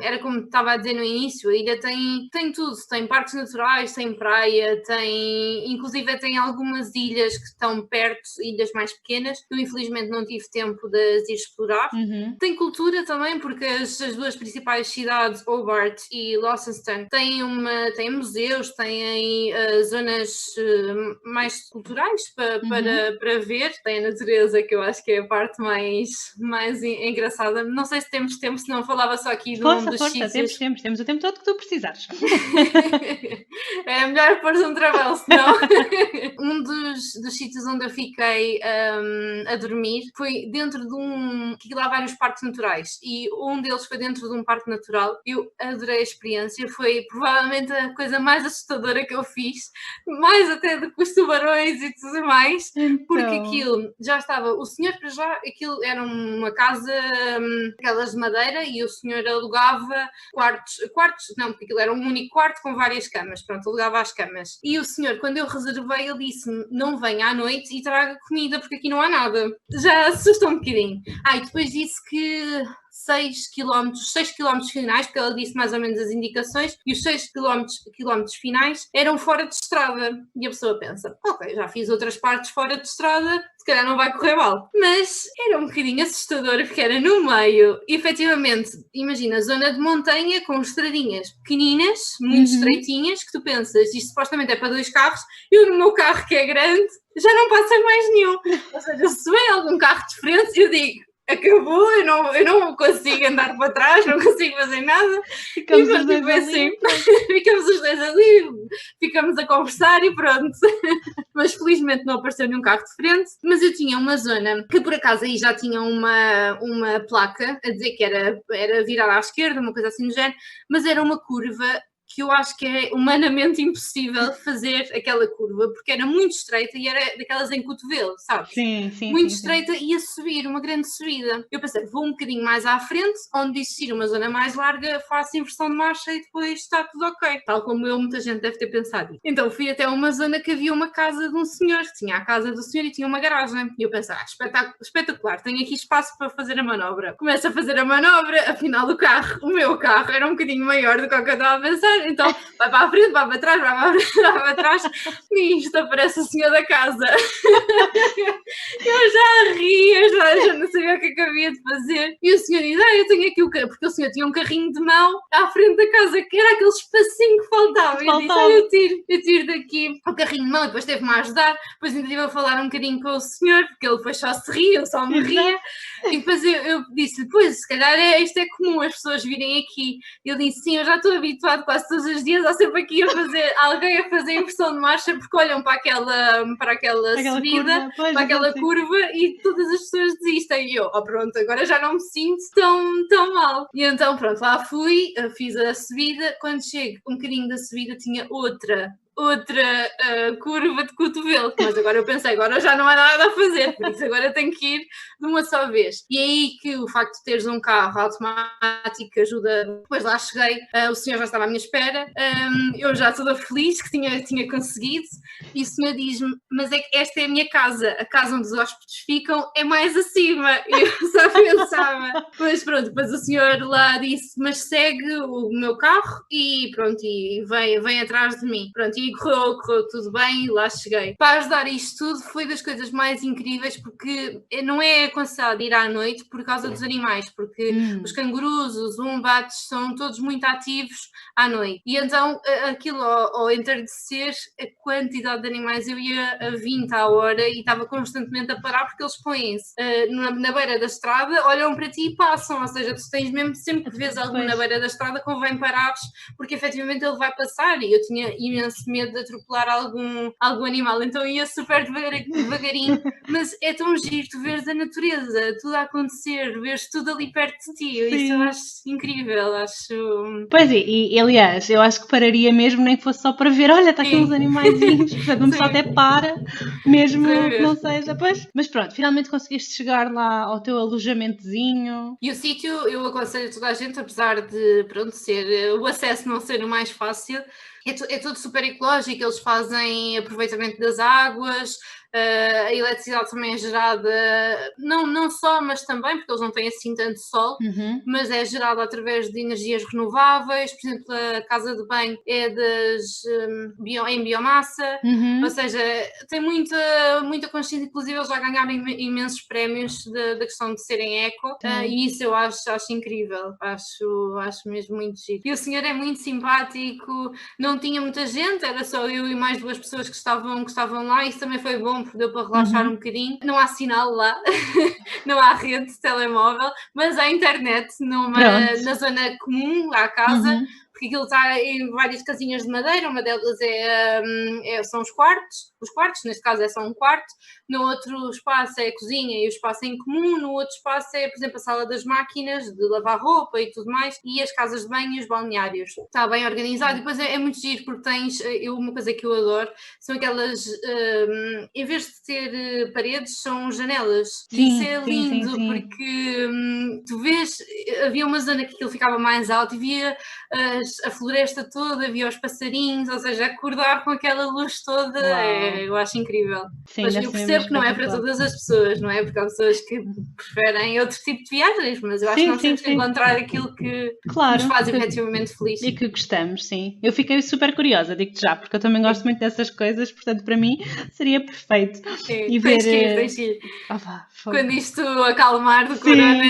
Speaker 2: era como estava a dizer no início, a ilha tem tudo, tem parques naturais, tem praia, inclusive tem algumas ilhas que estão perto, ilhas mais pequenas, que eu infelizmente não tive tempo de ir explorar. Tem cultura também, porque as 2 principais cidades, Hobart e Launceston, têm museus, têm zonas mais culturais para ver. Tem a natureza, que eu acho que é a parte mais engraçada. Não sei se temos tempo, se não falava só aqui de um dos sítios.
Speaker 3: Temos o tempo todo que tu precisares.
Speaker 2: É melhor pôr um travão, senão. Um dos sítios onde eu fiquei a dormir foi dentro de que lá há vários parques naturais, e um deles foi dentro de um parque natural. Eu adorei a experiência, foi provavelmente a coisa mais assustadora que eu fiz, mais até do que os tubarões e tudo mais, porque aquilo já estava, o senhor para já, aquilo era uma casa aquelas de madeira, e o senhor alugava quartos, não, porque aquilo era um único quarto com várias camas, pronto, alugava as camas, e o senhor, quando eu reservei, ele disse-me: não venha à noite e traga comida, porque aqui não há nada. Já assustou um bocadinho. E depois disse que 6 km finais, porque ela disse mais ou menos as indicações, e os 6 km finais eram fora de estrada. E a pessoa pensa: ok, já fiz outras partes fora de estrada, se calhar não vai correr mal. Mas era um bocadinho assustador, porque era no meio, e, efetivamente, imagina, zona de montanha com estradinhas pequeninas, muito estreitinhas, que tu pensas, isto supostamente é para 2 carros, eu no meu carro, que é grande, já não passa mais nenhum. Ou seja, se vem algum carro de frente, eu digo: acabou, eu não consigo andar para trás, não consigo fazer nada.
Speaker 3: Ficamos os dois ali.
Speaker 2: Ficamos os dois ali, ficamos a conversar e pronto. Mas felizmente não apareceu nenhum carro de frente. Mas eu tinha uma zona que, por acaso, aí já tinha uma placa a dizer que era virar à esquerda, uma coisa assim do género, mas era uma curva que eu acho que é humanamente impossível fazer aquela curva, porque era muito estreita e era daquelas em cotovelo, sabes?
Speaker 3: Sim.
Speaker 2: Muito estreita, e a subir, uma grande subida. Eu pensei: vou um bocadinho mais à frente, onde existir uma zona mais larga, faço inversão de marcha e depois está tudo ok. Tal como muita gente deve ter pensado. Então fui até uma zona que havia uma casa de um senhor, que tinha a casa do senhor e tinha uma garagem. E eu pensei: espetacular, tenho aqui espaço para fazer a manobra. Começo a fazer a manobra, afinal o meu carro era um bocadinho maior do que o que eu estava a pensar. Então vai para a frente, vai para trás, vai para a frente, vai para trás, e isto aparece o senhor da casa. Eu já ria, já não sabia o que é que havia de fazer, e o senhor diz: eu tenho aqui o carro, porque o senhor tinha um carrinho de mão à frente da casa, que era aquele espacinho que faltava, e eu disse: eu tiro daqui o carrinho de mão, e depois teve-me a ajudar, depois ainda estive a falar um bocadinho com o senhor, porque ele depois só se ria, eu só me ria, e depois eu disse: pois, se calhar isto é comum, as pessoas virem aqui. E ele disse: sim, eu já estou habituado quase todos os dias, há sempre aqui alguém a fazer inversão de marcha, porque olham para aquela subida,
Speaker 3: curva,
Speaker 2: para aquela curva, e todas as pessoas desistem. E eu: pronto, agora já não me sinto tão mal. E então pronto, lá fui, fiz a subida. Quando chego um bocadinho da subida, tinha outra outra curva de cotovelo, mas agora eu pensei, agora já não há nada a fazer, por isso agora tenho que ir de uma só vez. E é aí que o facto de teres um carro automático ajuda. Depois lá cheguei, o senhor já estava à minha espera, eu já toda feliz que tinha conseguido, e o senhor diz-me, mas é que esta é a minha casa, a casa onde os hóspedes ficam é mais acima. E eu só pensava, mas pronto, depois o senhor lá disse, mas segue o meu carro e pronto, e vem atrás de mim. Pronto, e correu tudo bem, lá cheguei. Para ajudar isto tudo foi das coisas mais incríveis, porque não é aconselhado ir à noite por causa dos animais, porque os cangurus, os wombats são todos muito ativos à noite. E então aquilo ao entardecer, a quantidade de animais, eu ia a 20 à hora e estava constantemente a parar porque eles põem-se na beira da estrada, olham para ti e passam, ou seja, tu tens mesmo, sempre que vês algo na beira da estrada, convém parares, porque efetivamente ele vai passar, e eu tinha imenso medo de atropelar algum animal, então ia super devagarinho, mas é tão giro tu veres a natureza, tudo a acontecer, veres tudo ali perto de ti, isso eu acho incrível, acho...
Speaker 3: Pois é, e aliás, eu acho que pararia mesmo, nem que fosse só para ver, olha, está aqui uns animaizinhos, portanto, uma pessoa até para, mesmo que não seja, pois, mas pronto, finalmente conseguiste chegar lá ao teu alojamentozinho.
Speaker 2: E o sítio, eu aconselho a toda a gente, apesar de, pronto, o acesso não ser o mais fácil, é tudo super ecológico, eles fazem aproveitamento das águas, a eletricidade também é gerada, não só, mas também, porque eles não têm assim tanto sol, mas é gerada através de energias renováveis, por exemplo, a casa de banho é em biomassa, ou seja, tem muita consciência, inclusive eles já ganharam imensos prémios da questão de serem eco, e isso eu acho incrível, acho mesmo muito giro. E o senhor é muito simpático, não tinha muita gente, era só eu e mais 2 pessoas que estavam lá, isso também foi bom, porque deu para relaxar um bocadinho. Não há sinal lá, não há rede de telemóvel, mas há internet na zona comum, à casa, porque aquilo está em várias casinhas de madeira, uma delas são os quartos, neste caso é só um quarto, no outro espaço é a cozinha e o espaço em comum, no outro espaço é, por exemplo, a sala das máquinas, de lavar roupa e tudo mais, e as casas de banho e os balneários. Está bem organizado, e depois é muito giro, porque uma coisa que eu adoro, são aquelas, em vez de ter paredes, são janelas. Isso é lindo, porque tu vês, havia uma zona que aquilo ficava mais alto e via a floresta toda, via os passarinhos, ou seja, acordar com aquela luz toda, eu acho incrível. Sim, mas eu percebo que não é para todas as pessoas, não é? Porque há pessoas que preferem outro tipo de viagens, mas eu acho que nós temos que encontrar aquilo que nos faz efetivamente feliz.
Speaker 3: E que gostamos, sim. Eu fiquei super curiosa, digo-te já, porque eu também gosto muito dessas coisas, portanto para mim seria perfeito.
Speaker 2: E ver... Tens que ir. Quando isto acalmar do corona.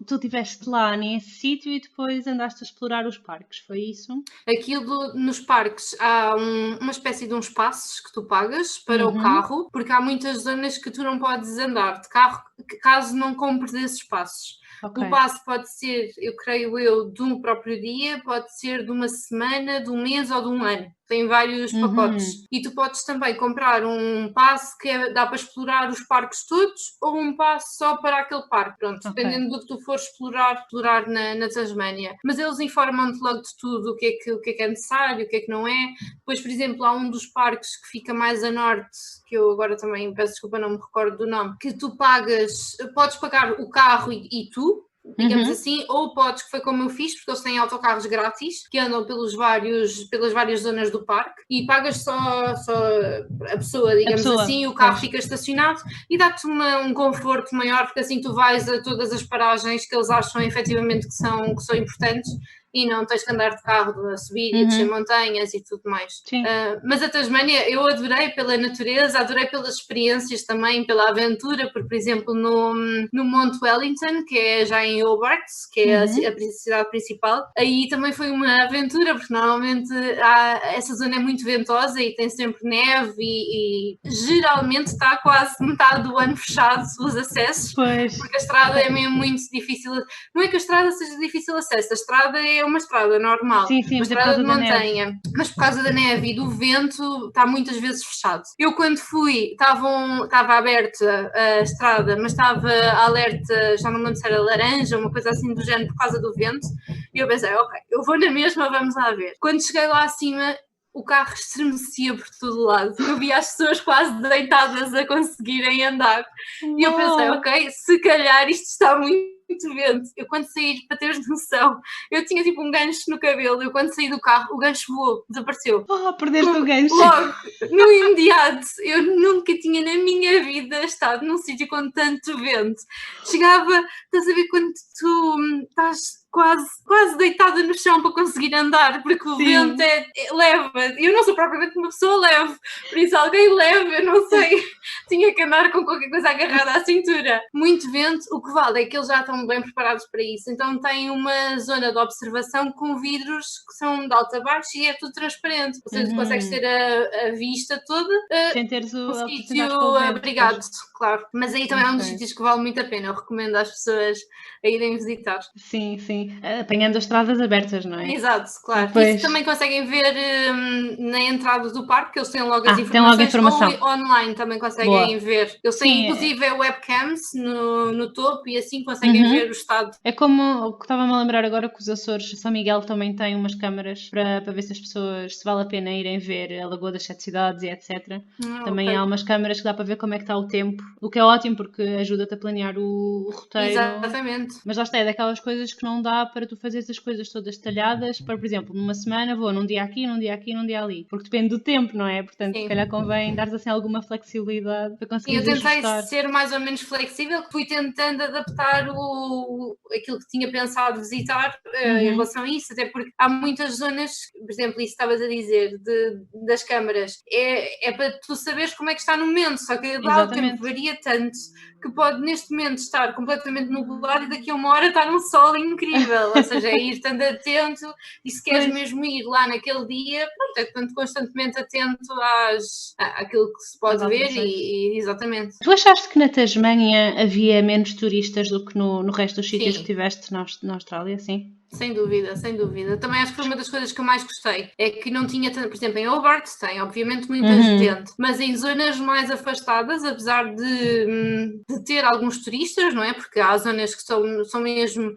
Speaker 3: Tu estiveste lá nesse sítio e depois andaste a explorar os parques, foi isso?
Speaker 2: Aquilo nos parques há uma espécie de uns passos que tu pagas para o carro, porque há muitas zonas que tu não podes andar de carro caso não compres esses passos. O passo pode ser, eu creio de um próprio dia, pode ser de uma semana, de um mês ou de um ano. Tem vários pacotes. E tu podes também comprar um passe que dá para explorar os parques todos, ou um passe só para aquele parque. Pronto, dependendo do que tu fores explorar na Tasmânia. Mas eles informam-te logo de tudo, o que é necessário, o que é que não é. Depois, por exemplo, há um dos parques que fica mais a norte, que eu agora também peço desculpa, não me recordo do nome, que tu podes pagar o carro e tu, digamos assim, ou podes, que foi como eu fiz, porque eles têm autocarros grátis que andam pelas várias zonas do parque e pagas só a pessoa, digamos assim, o carro fica estacionado e dá-te um conforto maior, porque assim tu vais a todas as paragens que eles acham efetivamente que são importantes e não tens que andar de carro a subir e a descer montanhas e tudo mais. Mas a Tasmânia eu adorei pela natureza, adorei pelas experiências também, pela aventura, porque, por exemplo, no Monte Wellington, que é já em Hobart, que é a cidade principal, aí também foi uma aventura, porque normalmente essa zona é muito ventosa e tem sempre neve e geralmente está quase metade do ano fechado os acessos, porque a estrada é mesmo muito difícil. Não é que a estrada seja difícil de acesso, a estrada é uma estrada normal, uma estrada de montanha, mas por causa da neve e do vento está muitas vezes fechado. Eu quando fui estava aberta a estrada, mas estava alerta, já não me lembro se era laranja, uma coisa assim do género por causa do vento, e eu pensei, ok, eu vou na mesma, vamos lá ver. Quando cheguei lá acima o carro estremecia por todo lado. Eu via as pessoas quase deitadas a conseguirem andar. E eu pensei, ok, se calhar isto está muito vento. Eu quando saí, para teres noção, eu tinha tipo um gancho no cabelo. Eu quando saí do carro, o gancho voou, desapareceu.
Speaker 3: Perdeste o gancho.
Speaker 2: Logo, no imediato, eu nunca tinha na minha vida estado num sítio com tanto vento. Chegava, estás a ver quando tu estás quase deitada no chão para conseguir andar, porque o vento leva. Eu não sou propriamente uma pessoa leve, por isso alguém leve, eu não sei, tinha que andar com qualquer coisa agarrada à cintura. Muito vento, o que vale é que eles já estão bem preparados para isso, então tem uma zona de observação com vidros que são de alto a baixo e é tudo transparente, ou seja, tu consegues ter a vista toda
Speaker 3: sem teres
Speaker 2: um sítio abrigado, claro. Mas aí também é um dos sítios que vale muito a pena, eu recomendo às pessoas a irem visitar.
Speaker 3: Sim, apanhando as estradas abertas, não é?
Speaker 2: Exato, claro. Isso também conseguem ver na entrada do parque, eles têm logo as informações, ou online também conseguem ver. Eles têm inclusive webcams no topo e assim conseguem ver o estado.
Speaker 3: É como o que estava-me a lembrar agora que os Açores, São Miguel também tem umas câmaras para ver se as pessoas, se vale a pena irem ver a Lagoa das Sete Cidades e etc. Também há umas câmaras que dá para ver como é que está o tempo, o que é ótimo porque ajuda-te a planear o roteiro.
Speaker 2: Exatamente.
Speaker 3: Mas lá está, é daquelas coisas que não dá para tu fazeres as coisas todas detalhadas, por exemplo, numa semana vou num dia aqui, num dia aqui, num dia ali, porque depende do tempo, não é? Portanto, se calhar convém dar assim alguma flexibilidade para conseguir ajustar.
Speaker 2: Eu tentei ser mais ou menos flexível, fui tentando adaptar aquilo que tinha pensado visitar em relação a isso, até porque há muitas zonas, por exemplo, isso estavas a dizer, das câmaras, é para tu saberes como é que está no momento, só que lá o tempo varia tanto que pode neste momento estar completamente nublado e daqui a uma hora estar um sol incrível, ou seja, é ir estando atento e se queres mesmo ir lá naquele dia, pronto, é tanto constantemente atento àquilo que se pode ver e exatamente.
Speaker 3: Tu achaste que na Tasmânia havia menos turistas do que no resto dos sítios que estiveste na Austrália, sim?
Speaker 2: Sem dúvida, sem dúvida. Também acho que foi uma das coisas que eu mais gostei. É que não tinha, por exemplo, em Hobart tem, obviamente, muita gente, mas em zonas mais afastadas, apesar de ter alguns turistas, não é? Porque há zonas que são mesmo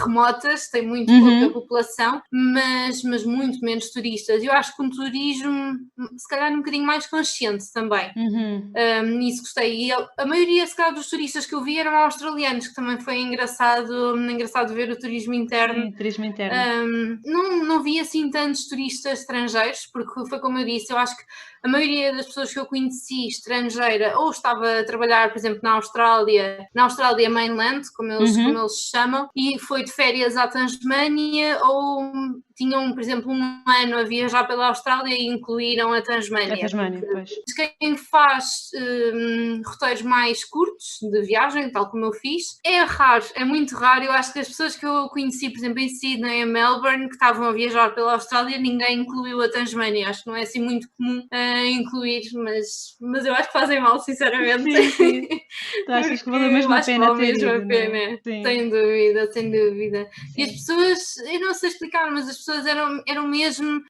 Speaker 2: remotas, tem muito pouca população, mas muito menos turistas. Eu acho que um turismo, se calhar, um bocadinho mais consciente também. Nisso gostei. E a maioria, se calhar, dos turistas que eu vi eram australianos, que também foi engraçado ver o turismo interno.
Speaker 3: Sim, turismo interno.
Speaker 2: Não vi assim tantos turistas estrangeiros, porque foi como eu disse, eu acho que a maioria das pessoas que eu conheci estrangeira ou estava a trabalhar, por exemplo, na Austrália mainland, como eles chamam, e foi de férias à Tasmânia, ou tinham, por exemplo, um ano a viajar pela Austrália e incluíram a Tasmânia.
Speaker 3: Pois.
Speaker 2: Quem faz roteiros mais curtos de viagem, tal como eu fiz, é raro, é muito raro. Eu acho que as pessoas que eu conheci, por exemplo, em Sydney e Melbourne, que estavam a viajar pela Austrália, ninguém incluiu a Tasmânia. Acho que não é assim muito comum incluir, mas eu acho que fazem mal, sinceramente.
Speaker 3: Sim. Tu achas que vale mesmo a pena ter ido,
Speaker 2: né? Sem dúvida, sem dúvida. Sim. E as pessoas, eu não sei explicar, mas as pessoas eram mesmo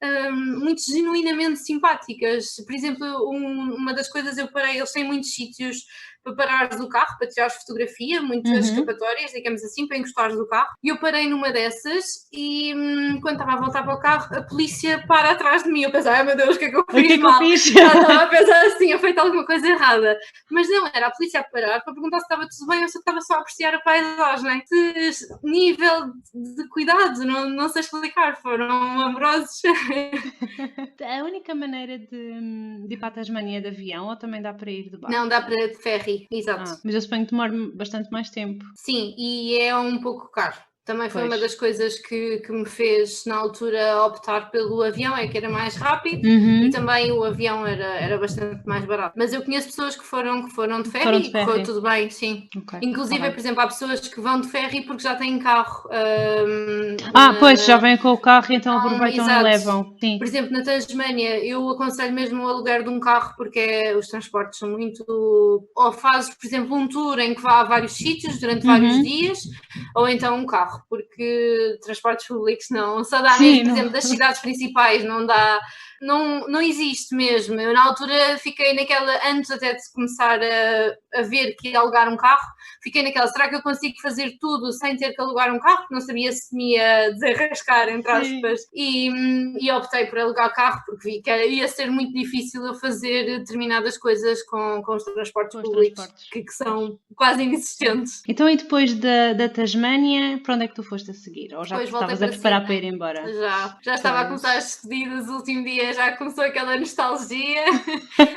Speaker 2: muito genuinamente simpáticas. Por exemplo, uma das coisas eu parei, eles têm muitos sítios para parares do carro, para tirares fotografia, muitas escapatórias, digamos assim, para encostares do carro. E eu parei numa dessas e quando estava a voltar para o carro, a polícia para atrás de mim. Eu pensava, ai meu Deus, o que é que eu fiz mal? Estava a pensar assim, eu feito alguma coisa errada. Mas não, era a polícia a parar para perguntar se estava tudo bem ou se eu estava só a apreciar a paisagem. Esse nível de cuidado, não sei explicar, foram amorosos.
Speaker 3: A única maneira de ir para a Tasmânia é de avião ou também dá para ir de barco?
Speaker 2: Não, dá para de ferry. Exato.
Speaker 3: Mas eu suponho que demora bastante mais tempo.
Speaker 2: Sim, e é um pouco caro. Também foi uma das coisas que me fez na altura optar pelo avião, é que era mais rápido e também o avião era bastante mais barato. Mas eu conheço pessoas que foram de ferry e correu tudo bem, sim. Inclusive, por exemplo, há pessoas que vão de ferry porque já têm carro.
Speaker 3: Pois, já vêm com o carro e então aproveitam e levam. Sim.
Speaker 2: Por exemplo, na Tasmânia, eu aconselho mesmo o aluguer de um carro porque os transportes são muito... Ou fazes, por exemplo, um tour em que vá a vários sítios durante vários dias, ou então um carro, porque transportes públicos não só dá mesmo, por exemplo, das cidades principais, não dá não existe mesmo. Eu na altura fiquei naquela, antes até de começar a ver que ia alugar um carro, fiquei naquela, será que eu consigo fazer tudo sem ter que alugar um carro? Porque não sabia se me ia desenrascar, entre aspas, e optei por alugar carro, porque vi que ia ser muito difícil eu fazer determinadas coisas com os transportes públicos, que são quase inexistentes.
Speaker 3: Então, e depois da Tasmânia, para onde é que tu foste a seguir? Ou já estavas a preparar para ir embora?
Speaker 2: Já estava a começar as despedidas, o último dia já começou aquela nostalgia,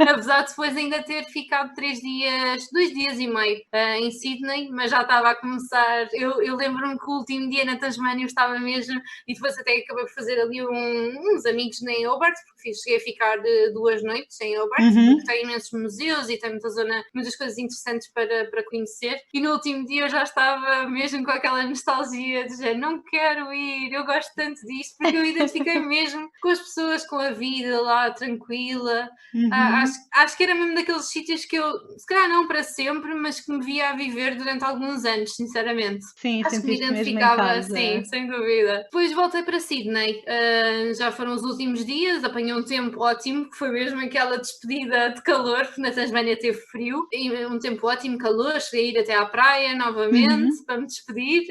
Speaker 2: apesar de depois ainda ter ficado 2 dias e meio em Sydney, mas já estava a começar. Eu lembro-me que o último dia na Tasmânia eu estava mesmo, e depois até acabei por fazer ali uns amigos em Hobart, porque cheguei a ficar 2 noites em Hobart, porque tem imensos museus e tem muitas coisas interessantes para conhecer, e no último dia eu já estava mesmo com aquela nostalgia de dizer, não quero ir, eu gosto tanto disto, porque eu identifiquei mesmo com as pessoas, com a vida lá, tranquila. Acho que era mesmo daqueles sítios que eu, se calhar não para sempre, mas que me via a viver durante alguns anos, sinceramente.
Speaker 3: Sim,
Speaker 2: acho que me identificava, sim, sem dúvida. Depois voltei para Sydney, já foram os últimos dias, apanhei um tempo ótimo, que foi mesmo aquela despedida de calor, porque na Tasmânia teve frio, e um tempo ótimo, calor, cheguei a ir até à praia novamente para me despedir.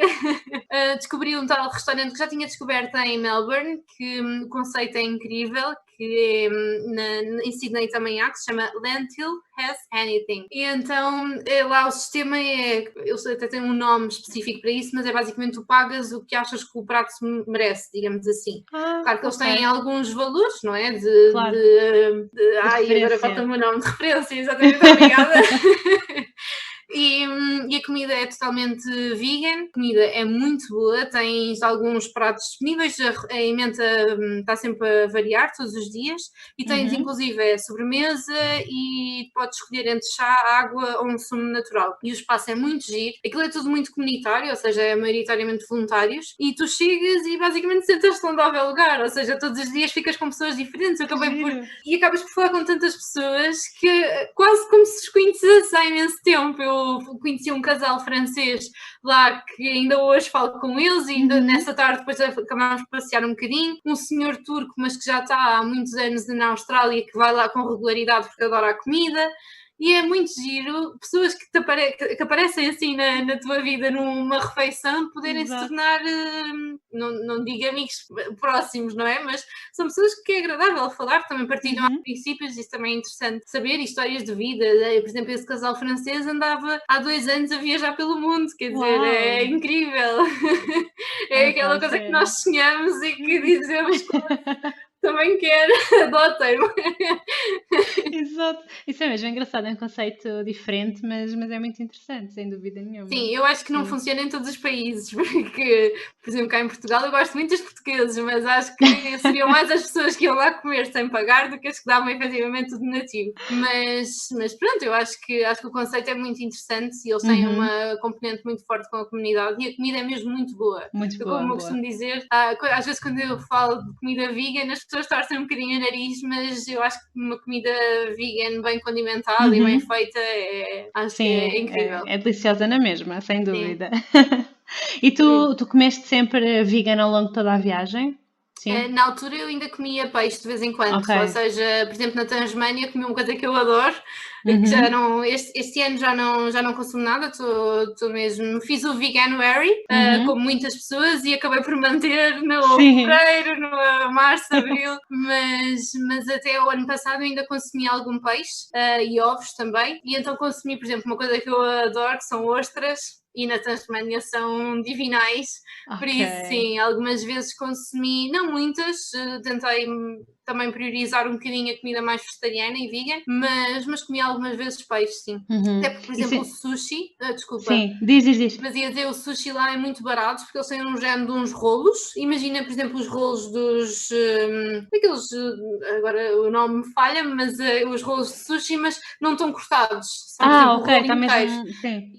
Speaker 2: Descobri um tal restaurante que já tinha descoberto em Melbourne, que o conceito é incrível, que em Sydney também há, que se chama Lentil Has Anything. E então lá o sistema eles até têm um nome específico para isso, mas é basicamente tu pagas o que achas que o prato merece, digamos assim. Claro que eles têm alguns valores, não é? Agora falta-me o nome de referência, exatamente, obrigada. E a comida é totalmente vegan, a comida é muito boa, tens alguns pratos disponíveis, a emenda está sempre a variar todos os dias, e tens inclusive a sobremesa e podes escolher entre chá, água ou um sumo natural. E o espaço é muito giro, aquilo é tudo muito comunitário, ou seja, é maioritariamente voluntários, e tu chegas e basicamente sentas-te onde houver lugar, ou seja, todos os dias ficas com pessoas diferentes, e acabas por falar com tantas pessoas que quase como se os conhecesse há imenso tempo. Eu conheci um casal francês lá que ainda hoje falo com eles, e ainda nessa tarde depois acabámos de passear um bocadinho. Um senhor turco, mas que já está há muitos anos na Austrália, que vai lá com regularidade porque adora a comida. E é muito giro, pessoas que aparecem assim na tua vida numa refeição, poderem se tornar, não digo amigos próximos, não é? Mas são pessoas que é agradável falar, também partilham princípios, isso também é interessante saber, histórias de vida. Por exemplo, esse casal francês andava há 2 anos a viajar pelo mundo, quer dizer, é incrível. É aquela coisa que nós sonhamos e que dizemos também quero, adotem-me.
Speaker 3: Exato, isso é mesmo engraçado, é um conceito diferente, mas é muito interessante, sem dúvida nenhuma.
Speaker 2: Sim, eu acho que não funciona em todos os países, porque, por exemplo, cá em Portugal eu gosto muito dos portugueses, mas acho que seriam mais as pessoas que iam lá comer sem pagar do que as que davam efetivamente o donativo. Mas pronto, eu acho que o conceito é muito interessante e eles têm uma componente muito forte com a comunidade, e a comida é mesmo muito boa. Como eu costumo dizer, às vezes quando eu falo de comida vegan, as pessoas torcem um bocadinho o nariz, mas eu acho que uma comida vegan bem condimentada e bem feita acho que é incrível.
Speaker 3: É deliciosa na mesma, sem dúvida. E tu comeste sempre vegan ao longo de toda a viagem? Sim.
Speaker 2: Na altura eu ainda comia peixe de vez em quando, ou seja, por exemplo, na Tasmânia comi uma coisa que eu adoro, que já não, este ano já não consumo nada, estou mesmo, fiz o Veganuary, como muitas pessoas, e acabei por manter no fevereiro, no março, abril, mas até o ano passado eu ainda consumi algum peixe e ovos também, e então consumi, por exemplo, uma coisa que eu adoro, que são ostras, e na Tasmânia são divinais, por isso sim, algumas vezes consumi, não muitas, tentei também priorizar um bocadinho a comida mais vegetariana e vegan, mas comi algumas vezes peixe, sim. Até porque, por exemplo, o sushi, desculpa.
Speaker 3: Sim, diz.
Speaker 2: Mas ia dizer, o sushi lá é muito barato, porque eles têm um género de uns rolos. Imagina, por exemplo, os rolos dos... aqueles, agora o nome me falha, mas os rolos de sushi, mas não estão cortados. São, por exemplo,
Speaker 3: está mesmo... Sim.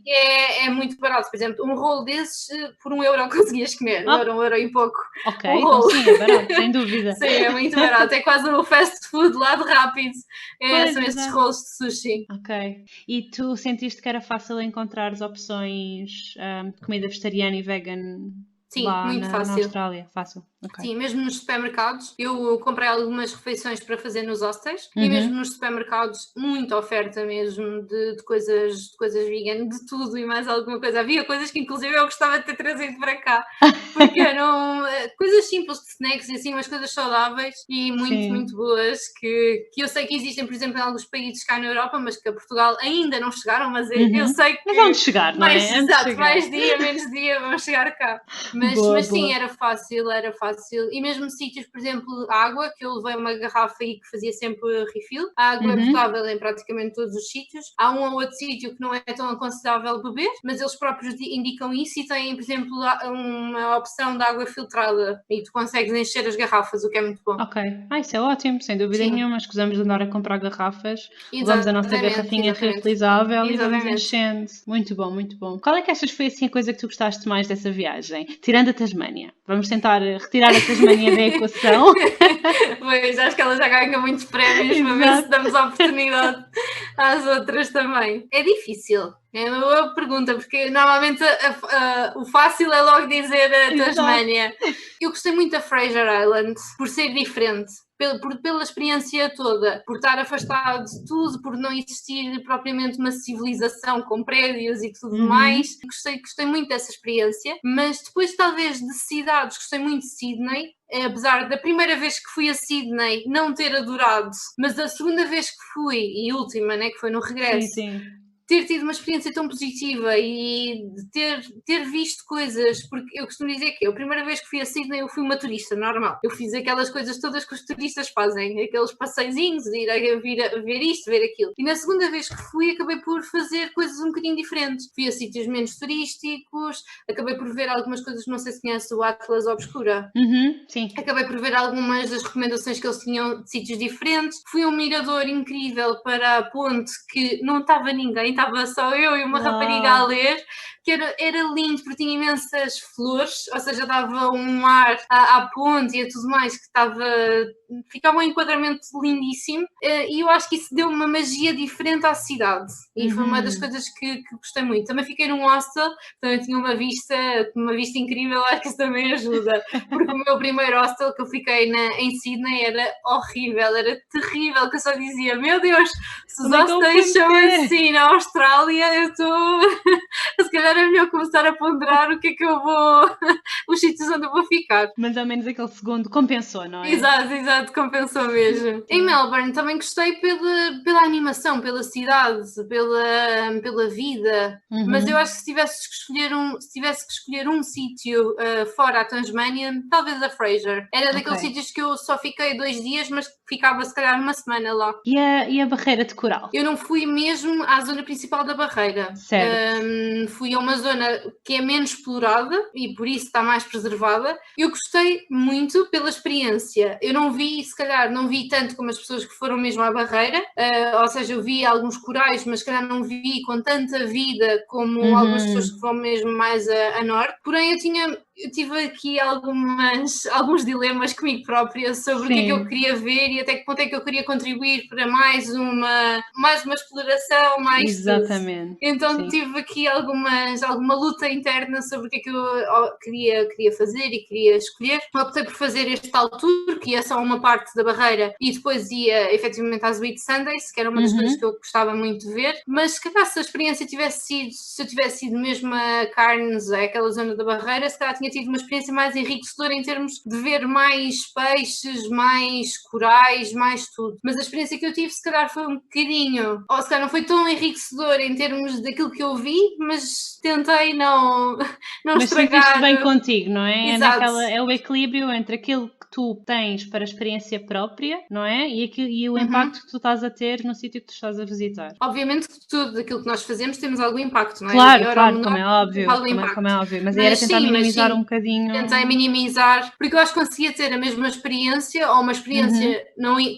Speaker 2: É muito barato. Por exemplo, um rolo desses, por €1 conseguias comer. €1 e pouco.
Speaker 3: Ok, então sim, é barato, sem dúvida.
Speaker 2: Sim, é muito barato. É quase o fast food lá de rápido. São estes rolos de sushi.
Speaker 3: Ok. E tu sentiste que era fácil encontrar as opções de comida vegetariana e vegan?
Speaker 2: Sim,
Speaker 3: lá
Speaker 2: muito
Speaker 3: na
Speaker 2: fácil.
Speaker 3: Austrália? Fácil. Okay.
Speaker 2: Sim, mesmo nos supermercados, eu comprei algumas refeições para fazer nos hostels e mesmo nos supermercados, muita oferta mesmo de coisas vegan, de tudo e mais alguma coisa. Havia coisas que inclusive eu gostava de ter trazido para cá, porque eram coisas simples de snacks e assim, umas coisas saudáveis e muito boas que eu sei que existem, por exemplo, em alguns países cá na Europa, mas que a Portugal ainda não chegaram, mas eu sei que
Speaker 3: Mas vamos chegar, não é?
Speaker 2: exato, mais dia, menos dia, vamos chegar cá. Mas sim, era fácil. E mesmo sítios, por exemplo, água, que eu levei uma garrafa e que fazia sempre refill. A água é potável em praticamente todos os sítios. Há um ou outro sítio que não é tão aconselhável beber, mas eles próprios indicam isso e têm, por exemplo, uma opção de água filtrada e tu consegues encher as garrafas, o que é muito bom.
Speaker 3: Ok. Isso é ótimo, sem dúvida nenhuma. Escusamos de andar a comprar garrafas. Levamos a nossa garrafinha reutilizável e vamos enchendo. Muito bom, muito bom. Qual é que achas que foi assim a coisa que tu gostaste mais dessa viagem? Tirando a Tasmânia. Vamos tentar retirar a Tasmânia da equação.
Speaker 2: Pois, acho que ela já ganha muitos prémios para ver se damos a oportunidade às outras também. É difícil. É uma boa pergunta, porque normalmente o fácil é logo dizer a Tasmânia. Eu gostei muito da Fraser Island, por ser diferente. Pela experiência toda, por estar afastado de tudo, por não existir propriamente uma civilização com prédios e tudo mais. Gostei muito dessa experiência, mas depois talvez de cidades, gostei muito de Sydney, apesar da primeira vez que fui a Sydney não ter adorado, mas da segunda vez que fui, e última, né, que foi no regresso, ter tido uma experiência tão positiva e de ter visto coisas, porque eu costumo dizer que a primeira vez que fui a Sydney eu fui uma turista normal, eu fiz aquelas coisas todas que os turistas fazem, aqueles passeizinhos, ir a ver isto, ver aquilo, e na segunda vez que fui acabei por fazer coisas um bocadinho diferentes, fui a sítios menos turísticos, acabei por ver algumas coisas, não sei se conhece o Atlas Obscura.
Speaker 3: Sim.
Speaker 2: Acabei por ver algumas das recomendações que eles tinham de sítios diferentes, fui a um mirador incrível para a ponte que não estava ninguém, estava só eu e uma rapariga a ler, que era lindo porque tinha imensas flores, ou seja, dava um ar à ponte e a tudo mais, que ficava um enquadramento lindíssimo, e eu acho que isso deu uma magia diferente à cidade e foi uma das coisas que gostei muito. Também fiquei num hostel, também tinha uma vista incrível, acho que isso também ajuda, porque o meu primeiro hostel que eu fiquei em Sydney era horrível, era terrível, que eu só dizia, meu Deus, se os hostels chamam assim na Austrália, eu estou se calhar é melhor começar a ponderar o que é que eu vou os sítios onde eu vou ficar.
Speaker 3: Mas ao menos aquele segundo compensou, não é?
Speaker 2: Exato, compensou mesmo. Em Melbourne também gostei pela animação, pela cidade, pela vida, mas eu acho que se tivesse que escolher um sítio fora a Tasmânia, talvez a Fraser. Era daqueles sítios que eu só fiquei 2 dias, mas ficava se calhar uma semana lá.
Speaker 3: E a barreira de coral?
Speaker 2: Eu não fui mesmo à zona principal da barreira.
Speaker 3: Certo.
Speaker 2: Fui a uma zona que é menos explorada e por isso está mais preservada. Eu gostei muito pela experiência. Eu não vi tanto como as pessoas que foram mesmo à barreira, ou seja, eu vi alguns corais, mas se calhar não vi com tanta vida como algumas pessoas que vão mesmo mais a norte. Porém, eu tive aqui alguns dilemas comigo própria sobre o que é que eu queria ver e até que ponto é que eu queria contribuir para mais uma exploração, mais
Speaker 3: exatamente.
Speaker 2: Tudo. Então tive aqui alguma luta interna sobre o que é que eu queria fazer e queria escolher. Optei por fazer este tal tour, que ia só uma parte da barreira e depois ia efetivamente às Whitsundays, que era uma das coisas que eu gostava muito de ver, mas se calhar se a experiência se eu tivesse sido mesmo a Cairns, aquela zona da barreira, se calhar tinha tido uma experiência mais enriquecedora em termos de ver mais peixes, mais corais, mais tudo. Mas a experiência que eu tive se calhar foi um bocadinho, ou se calhar não foi tão enriquecedora em termos daquilo que eu vi, mas tentei não estragar.
Speaker 3: Mas sentiste bem contigo, não é?
Speaker 2: Exato.
Speaker 3: É o equilíbrio entre aquilo que tu tens para a experiência própria, não é? E o impacto que tu estás a ter no sítio que tu estás a visitar.
Speaker 2: Obviamente que tudo aquilo que nós fazemos temos algum impacto, não é?
Speaker 3: Claro, como é óbvio. Mas era tentar minimizar um bocadinho.
Speaker 2: Tentei minimizar, porque eu acho que conseguia ter a mesma experiência, ou uma experiência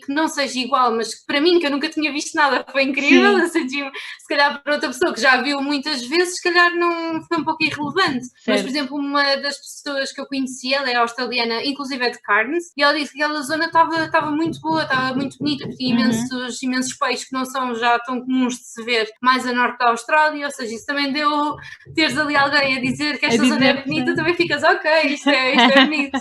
Speaker 2: que não seja igual, mas que para mim, que eu nunca tinha visto nada, foi incrível. Eu senti-me, se calhar para outra pessoa que já viu muitas vezes, se calhar não foi um pouco irrelevante. Certo. Mas, por exemplo, uma das pessoas que eu conheci, ela é australiana, inclusive é de Cairns, e ela disse que aquela zona estava muito boa, estava muito bonita, porque tinha imensos peixes que não são já tão comuns de se ver mais a norte da Austrália, ou seja, isso também deu, teres ali alguém a dizer que esta zona é bonita, também fica ficas, ok, isto é bonito.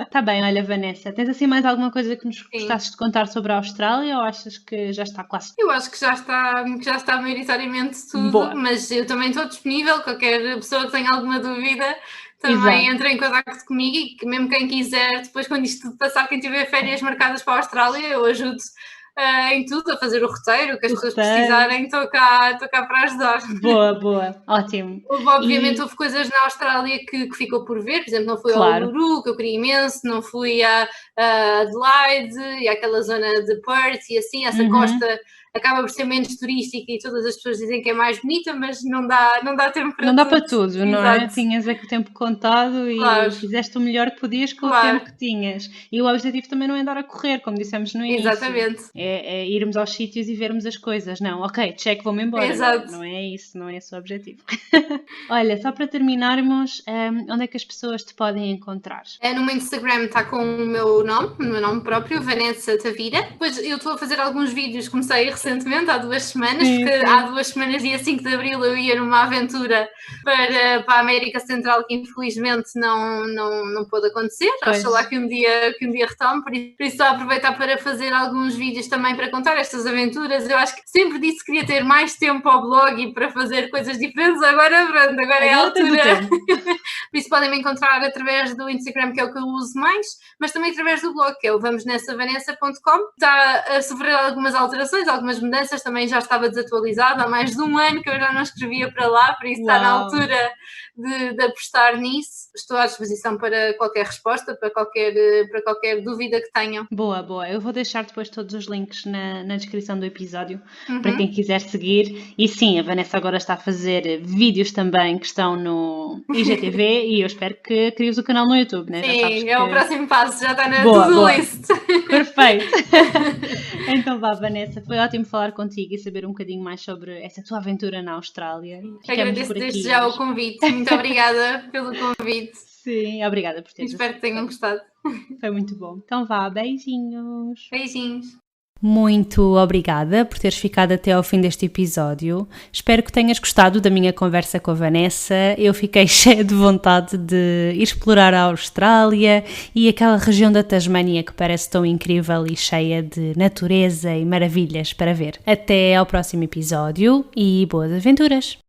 Speaker 3: Está bem, olha Vanessa, tens assim mais alguma coisa que nos gostasses de contar sobre a Austrália ou achas que já está quase?
Speaker 2: Eu acho que já está maioritariamente tudo,
Speaker 3: Boa.
Speaker 2: mas eu também estou disponível, qualquer pessoa que tenha alguma dúvida também entra em contato comigo e que mesmo quem quiser, depois quando isto tudo passar, quem tiver férias marcadas para a Austrália, eu ajudo em tudo, a fazer o roteiro, que as pessoas precisarem, estou cá para ajudar.
Speaker 3: Boa, ótimo.
Speaker 2: Obviamente houve coisas na Austrália que ficou por ver, por exemplo, não fui ao Uluru, que eu queria imenso, não fui a Adelaide e àquela zona de Perth e assim, essa costa acaba por ser menos turística e todas as pessoas dizem que é mais bonita, mas não dá tempo para tudo.
Speaker 3: Não dá para tudo, não é? Tinhas aqui o tempo contado e fizeste o melhor que podias com o tempo que tinhas. E o objetivo também não é andar a correr, como dissemos no início.
Speaker 2: Exatamente.
Speaker 3: É irmos aos sítios e vermos as coisas. Não, ok, check, vou-me embora.
Speaker 2: Exato.
Speaker 3: Não é isso, não é esse o objetivo. Olha, só para terminarmos, onde é que as pessoas te podem encontrar?
Speaker 2: No meu Instagram está com o meu nome próprio, Vanessa Tavira. Depois eu estou a fazer alguns vídeos, comecei recentemente, há 2 semanas, porque há 2 semanas, dia 5 de Abril, eu ia numa aventura para a América Central, que infelizmente não pôde acontecer. Acho lá que um dia retome, por isso estou a aproveitar para fazer alguns vídeos também para contar estas aventuras. Eu acho que sempre disse que queria ter mais tempo ao blog e para fazer coisas diferentes, agora é a altura. Por isso podem me encontrar através do Instagram, que é o que eu uso mais, mas também através do blog, que é o vamosnessavanessa.com. Está a sofrer algumas alterações, algumas mudanças, também já estava desatualizado há mais de 1 ano que eu já não escrevia para lá, por isso está na altura de apostar nisso. Estou à disposição para qualquer resposta, para qualquer dúvida que tenham.
Speaker 3: Boa. Eu vou deixar depois todos os links na descrição do episódio para quem quiser seguir. E sim, a Vanessa agora está a fazer vídeos também que estão no IGTV e eu espero que cries o canal no YouTube, né?
Speaker 2: Sim, é o próximo passo, já está na to-do list.
Speaker 3: Perfeito. Então vá, Vanessa, foi ótimo falar contigo e saber um bocadinho mais sobre essa tua aventura na Austrália.
Speaker 2: Agradeço desde já o convite. Muito obrigada pelo convite.
Speaker 3: Sim, obrigada por teres.
Speaker 2: Espero que tenham gostado.
Speaker 3: Foi muito bom. Então vá, beijinhos.
Speaker 2: Beijinhos.
Speaker 1: Muito obrigada por teres ficado até ao fim deste episódio. Espero que tenhas gostado da minha conversa com a Vanessa. Eu fiquei cheia de vontade de ir explorar a Austrália e aquela região da Tasmânia que parece tão incrível e cheia de natureza e maravilhas para ver. Até ao próximo episódio e boas aventuras!